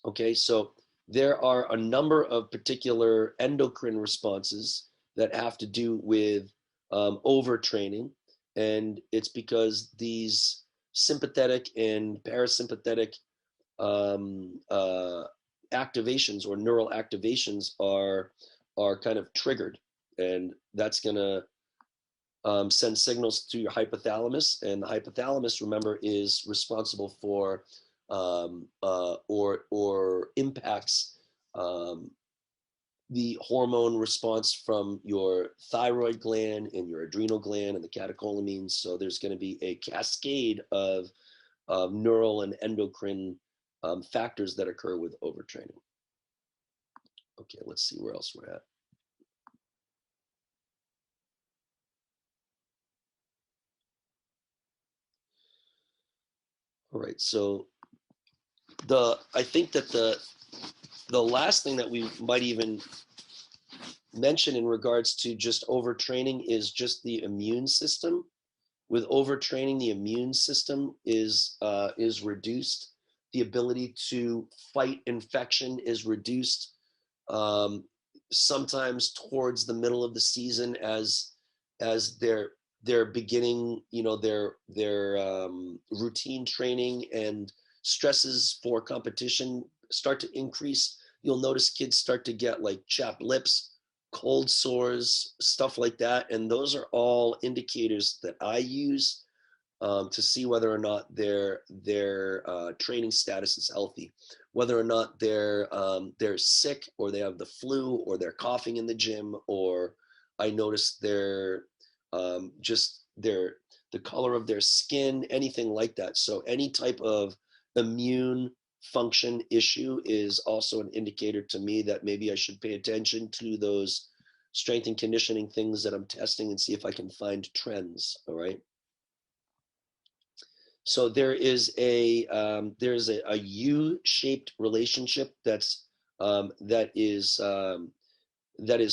Okay, so there are a number of particular endocrine responses that have to do with overtraining. And it's because these sympathetic and parasympathetic um, uh, activations or neural activations are kind of triggered. And that's going to send signals to your hypothalamus, and the hypothalamus, remember, is responsible for or impacts the hormone response from your thyroid gland and your adrenal gland and the catecholamines. So there's going to be a cascade of neural and endocrine factors that occur with overtraining. Okay, let's see where else we're at. All right, so I think that the last thing that we might even mention in regards to just overtraining is just the immune system. With overtraining, the immune system is reduced. The ability to fight infection is reduced. Sometimes towards the middle of the season, as they're beginning, their routine training and stresses for competition start to increase. You'll notice kids start to get like chapped lips, cold sores, stuff like that, and those are all indicators that I use to see whether or not their training status is healthy, whether or not they're sick or they have the flu or they're coughing in the gym, or I notice just the color of their skin, anything like that. So any type of immune function issue is also an indicator to me that maybe I should pay attention to those strength and conditioning things that I'm testing and see if I can find trends. All right. So there's a U-shaped relationship that is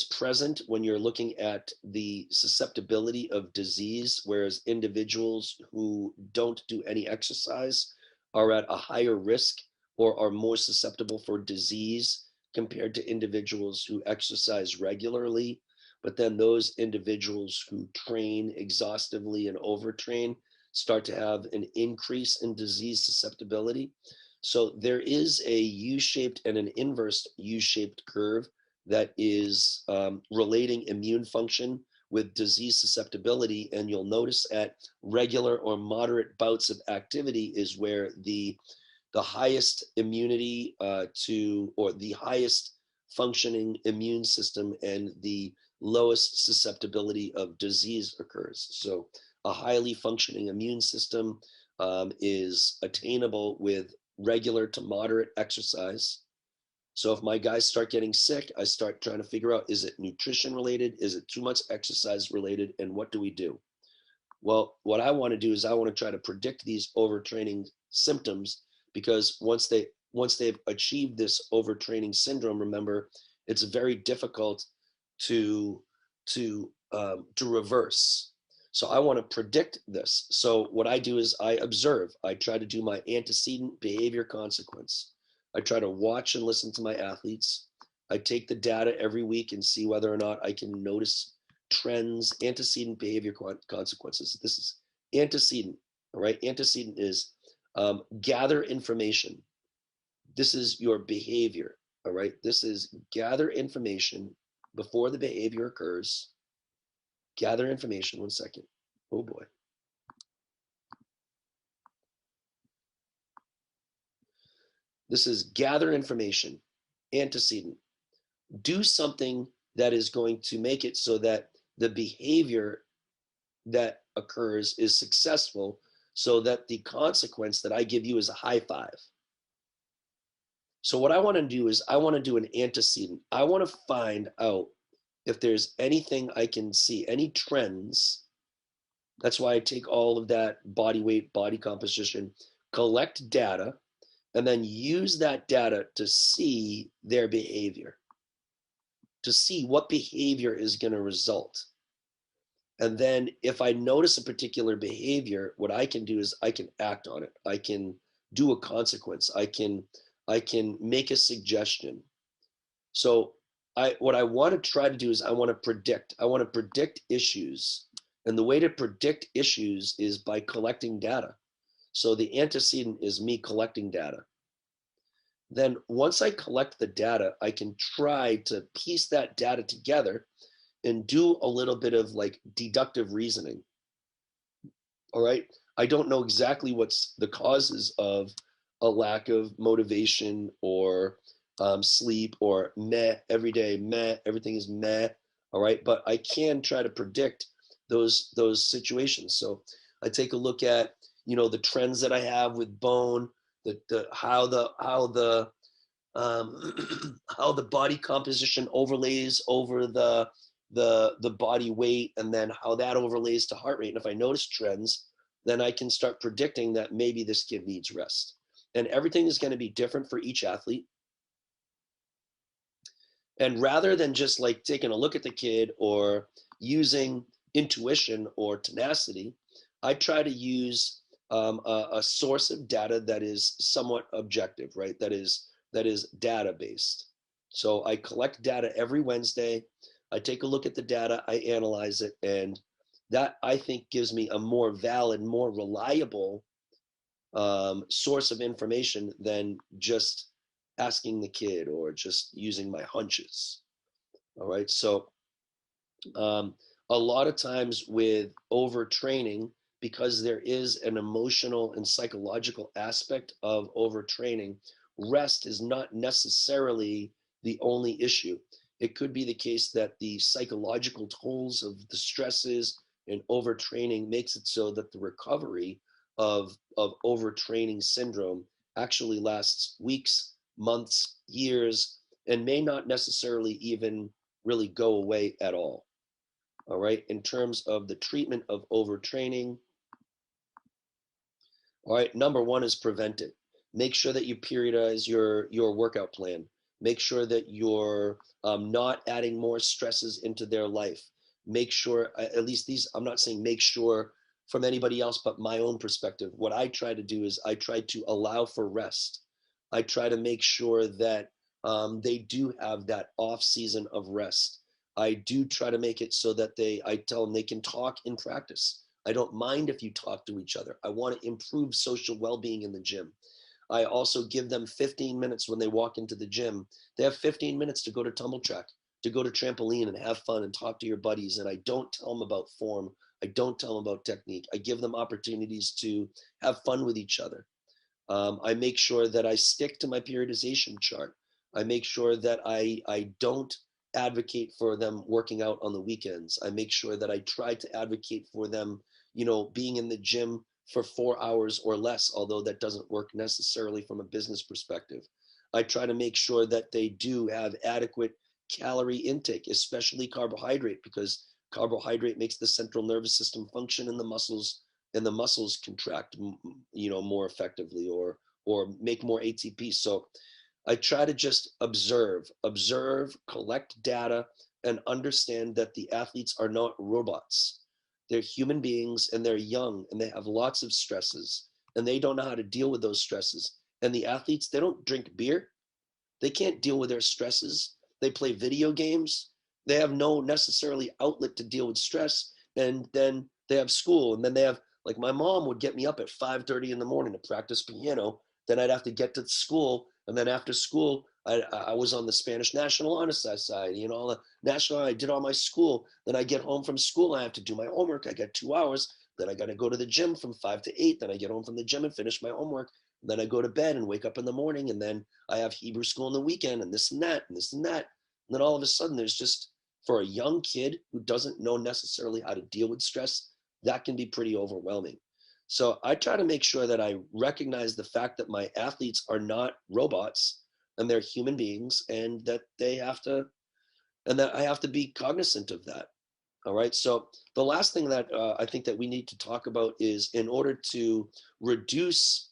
present when you're looking at the susceptibility of disease, whereas individuals who don't do any exercise are at a higher risk or are more susceptible for disease compared to individuals who exercise regularly. But then those individuals who train exhaustively and overtrain start to have an increase in disease susceptibility. So there is a U-shaped and an inverse U-shaped curve that is relating immune function with disease susceptibility. And you'll notice at regular or moderate bouts of activity is where the highest immunity or the highest functioning immune system and the lowest susceptibility of disease occurs. So a highly functioning immune system is attainable with regular to moderate exercise. So if my guys start getting sick, I start trying to figure out, is it nutrition related? Is it too much exercise related? And what do we do? Well, what I want to do is I want to try to predict these overtraining symptoms, because once they've achieved this overtraining syndrome, remember, it's very difficult to to reverse. So I want to predict this. So what I do is I observe. I try to do my antecedent behavior consequence. I try to watch and listen to my athletes. I take the data every week and see whether or not I can notice trends, antecedent behavior consequences. This is antecedent, all right? Antecedent is gather information. This is your behavior, all right? This is gather information before the behavior occurs. Gather information, 1 second. Oh boy. This is gather information, antecedent. Do something that is going to make it so that the behavior that occurs is successful, so that the consequence that I give you is a high five. So what I want to do is I want to do an antecedent. I want to find out if there's anything I can see, any trends. That's why I take all of that body weight, body composition, collect data, and then use that data to see their behavior, to see what behavior is going to result. And then if I notice a particular behavior, what I can do is I can act on it. I can do a consequence. I can make a suggestion. So what I want to try to do is I want to predict issues. And the way to predict issues is by collecting data. So the antecedent is me collecting data. Then once I collect the data, I can try to piece that data together and do a little bit of like deductive reasoning. All right. I don't know exactly what's the causes of a lack of motivation or sleep or meh every day, meh, everything is meh. All right. But I can try to predict those situations. So I take a look at, the trends that I have with bone, the how the body composition overlays over the body weight, and then how that overlays to heart rate. And if I notice trends, then I can start predicting that maybe this kid needs rest. And everything is going to be different for each athlete. And rather than just like taking a look at the kid or using intuition or tenacity, I try to use a source of data that is somewhat objective, right? That is data based. So I collect data every Wednesday. I take a look at the data, I analyze it, and that I think gives me a more valid, more reliable source of information than just asking the kid or just using my hunches. All right. So um, a lot of times with overtraining, because there is an emotional and psychological aspect of overtraining, rest is not necessarily the only issue. It could be the case that the psychological tolls of the stresses and overtraining makes it so that the recovery of overtraining syndrome actually lasts weeks, months, years, and may not necessarily even really go away at all. All right. In terms of the treatment of overtraining, all right, number one is prevent it. Make sure that you periodize your workout plan. Make sure that you're not adding more stresses into their life. Make sure, at least these, I'm not saying make sure from anybody else, but my own perspective. What I try to do is I try to allow for rest. I try to make sure that they do have that off season of rest. I do try to make it so that I tell them they can talk in practice. I don't mind if you talk to each other. I want to improve social well-being in the gym. I also give them 15 minutes when they walk into the gym. They have 15 minutes to go to tumble track, to go to trampoline and have fun and talk to your buddies. And I don't tell them about form. I don't tell them about technique. I give them opportunities to have fun with each other. I make sure that I stick to my periodization chart. I make sure that I don't advocate for them working out on the weekends. I make sure that I try to advocate for them, being in the gym for 4 hours or less, although that doesn't work necessarily from a business perspective. I try to make sure that they do have adequate calorie intake, especially carbohydrate, because carbohydrate makes the central nervous system function and the muscles contract, more effectively, or make more ATP. So I try to just observe, collect data, and understand that the athletes are not robots. They're human beings, and they're young, and they have lots of stresses, and they don't know how to deal with those stresses. And the athletes, they don't drink beer. They can't deal with their stresses. They play video games. They have no necessarily outlet to deal with stress. And then they have school. And then they have, like, my mom would get me up at 5:30 in the morning to practice piano. Then I'd have to get to school. And then after school, I was on the Spanish National Honor Society, all the national, I did all my school. Then I get home from school. I have to do my homework. I got 2 hours. Then I got to go to the gym from 5 to 8. Then I get home from the gym and finish my homework. And then I go to bed and wake up in the morning. And then I have Hebrew school on the weekend, and this and that, and this and that. And then all of a sudden, there's just, for a young kid who doesn't know necessarily how to deal with stress, that can be pretty overwhelming. So I try to make sure that I recognize the fact that my athletes are not robots, and they're human beings, and that I have to be cognizant of that. All right. So the last thing that I think that we need to talk about is, in order to reduce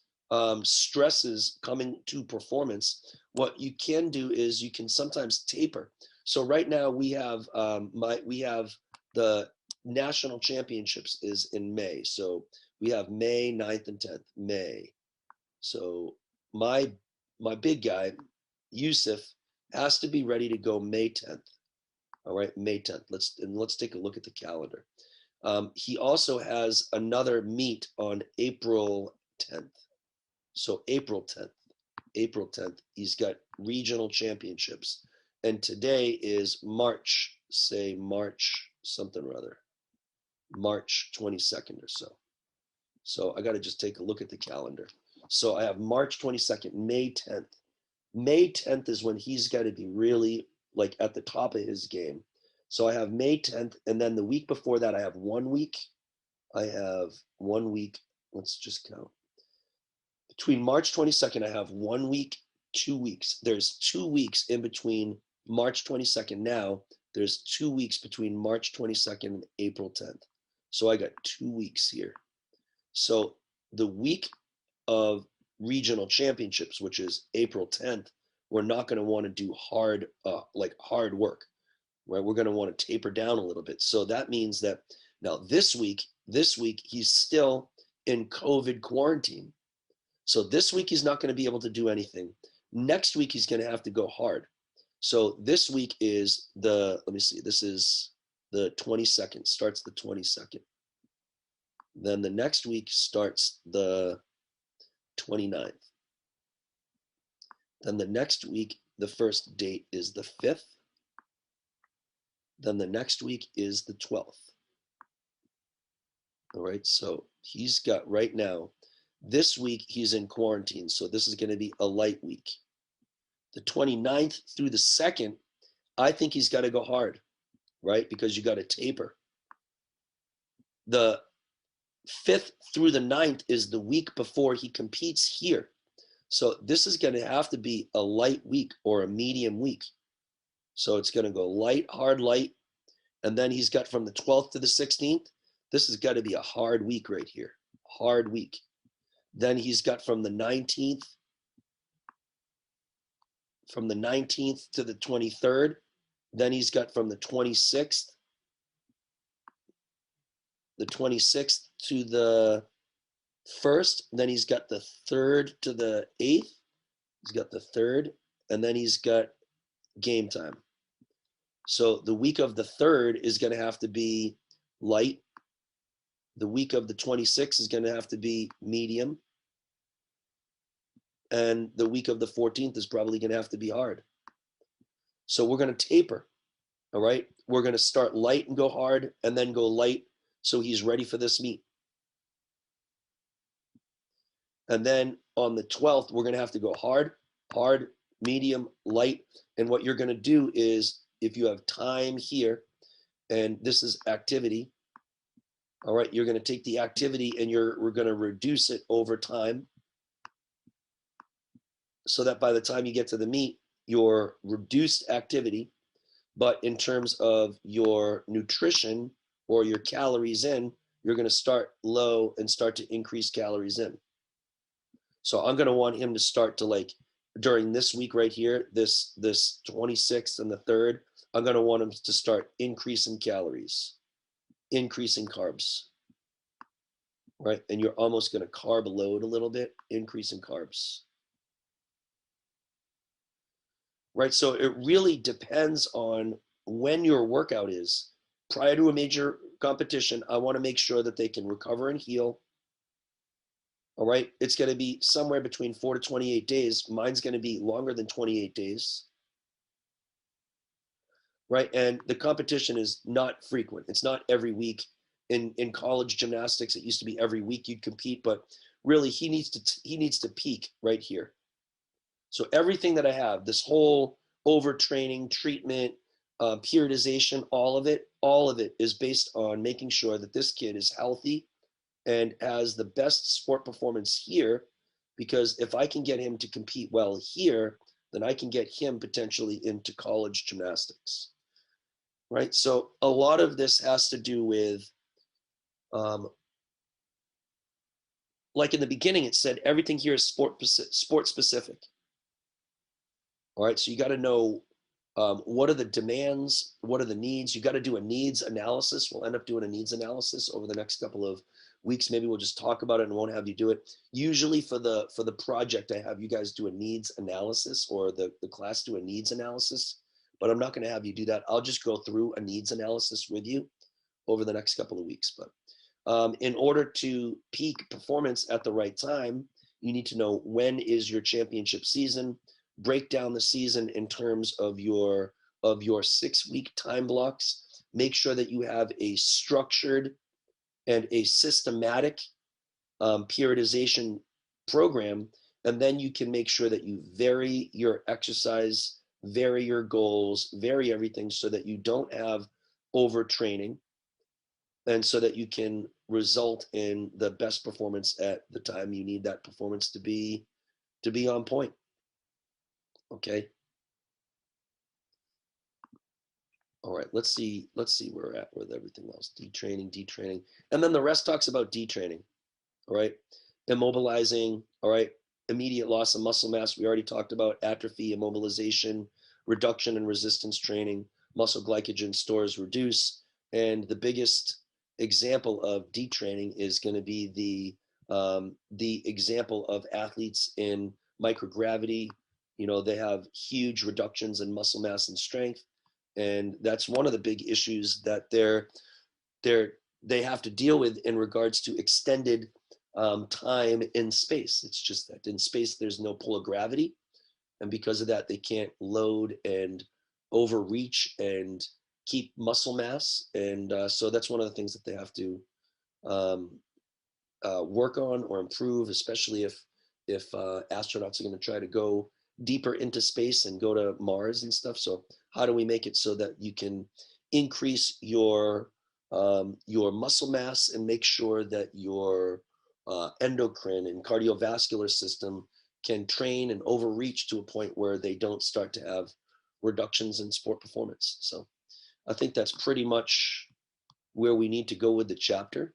stresses coming to performance, what you can do is you can sometimes taper. So right now we have the national championships is in May. So we have May 9th and 10th, May. So my my big guy, Yusuf, has to be ready to go May 10th. All right, May 10th. Let's take a look at the calendar. He also has another meet on April 10th. So April 10th, he's got regional championships. And today is March, say March something or other, March 22nd or so. So I got to just take a look at the calendar. So I have March 22nd, May 10th. May 10th is when he's got to be really like at the top of his game. So I have May 10th, and then the week before that, I have 1 week. I have 1 week. Let's just count. Between March 22nd, I have 1 week, 2 weeks. There's 2 weeks in between March 22nd now. There's 2 weeks between March 22nd and April 10th. So I got 2 weeks here. So the week of regional championships, which is April 10th, we're not going to want to do hard work, right? We're going to want to taper down a little bit. So that means that now this week, he's still in COVID quarantine. So this week, he's not going to be able to do anything. Next week, he's going to have to go hard. So this week is let me see, this is the 22nd, starts the 22nd. Then the next week starts the 29th. Then the next week, the first date is the 5th. Then the next week is the 12th. All right, so he's got right now, this week he's in quarantine, so this is going to be a light week. The 29th through the 2nd, I think he's got to go hard, right? Because you got to taper. The 5th through the 9th is the week before he competes here. So this is going to have to be a light week or a medium week. So it's going to go light, hard, light. And then he's got from the 12th to the 16th. This has got to be a hard week right here. Hard week. Then he's got from the 19th to the 23rd. Then he's got from the 26th to the 1st. Then he's got the 3rd to the 8th. He's got the 3rd. And then he's got game time. So the week of the 3rd is going to have to be light. The week of the 26th is going to have to be medium. And the week of the 14th is probably going to have to be hard. So we're going to taper. All right. We're going to start light and go hard and then go light so he's ready for this meet. And then on the 12th, we're going to have to go hard, medium, light. And what you're going to do is if you have time here, and this is activity, all right, you're going to take the activity and we're going to reduce it over time so that by the time you get to the meet, your reduced activity, but in terms of your nutrition or your calories in, you're going to start low and start to increase calories in. So I'm going to want him to start to like during this week right here, this 26th and the 3rd, I'm going to want him to start increasing calories, increasing carbs, right? And you're almost going to carb load a little bit, increasing carbs, right? So it really depends on when your workout is. Prior to a major competition, I want to make sure that they can recover and heal. All right, it's going to be somewhere between 4 to 28 days. Mine's going to be longer than 28 days. Right, and the competition is not frequent. It's not every week. In college gymnastics, it used to be every week you'd compete, but really he needs to peak right here. So everything that I have, this whole overtraining, treatment, periodization, all of it is based on making sure that this kid is healthy and has the best sport performance here, because if I can get him to compete well here, then I can get him potentially into college gymnastics, right? So a lot of this has to do with, like in the beginning, it said everything here is sport specific. All right, so you got to know what are the demands, what are the needs. You got to do a needs analysis. We'll end up doing a needs analysis over the next couple of weeks, maybe we'll just talk about it and won't have you do it. Usually for the project, I have you guys do a needs analysis, or the class do a needs analysis, but I'm not going to have you do that. I'll just go through a needs analysis with you over the next couple of weeks. But in order to peak performance at the right time, you need to know when is your championship season. Break down the season in terms of your 6-week time blocks. Make sure that you have a structured and a systematic periodization program, and then you can make sure that you vary your exercise, vary your goals, vary everything, so that you don't have overtraining, and so that you can result in the best performance at the time you need that performance to be on point. Okay. All right, let's see where we're at with everything else. Detraining, and then the rest talks about detraining. All right, immobilizing. All right, immediate loss of muscle mass, we already talked about. Atrophy, immobilization, reduction and resistance training, muscle glycogen stores reduce. And the biggest example of detraining is going to be the example of athletes in microgravity. They have huge reductions in muscle mass and strength, and that's one of the big issues that they have to deal with in regards to extended time in space. It's just that in space there's no pull of gravity, and because of that they can't load and overreach and keep muscle mass, and so that's one of the things that they have to um, work on or improve, especially if astronauts are going to try to go deeper into space and go to Mars and stuff. So how do we make it so that you can increase your muscle mass and make sure that your endocrine and cardiovascular system can train and overreach to a point where they don't start to have reductions in sport performance. So I think that's pretty much where we need to go with the chapter.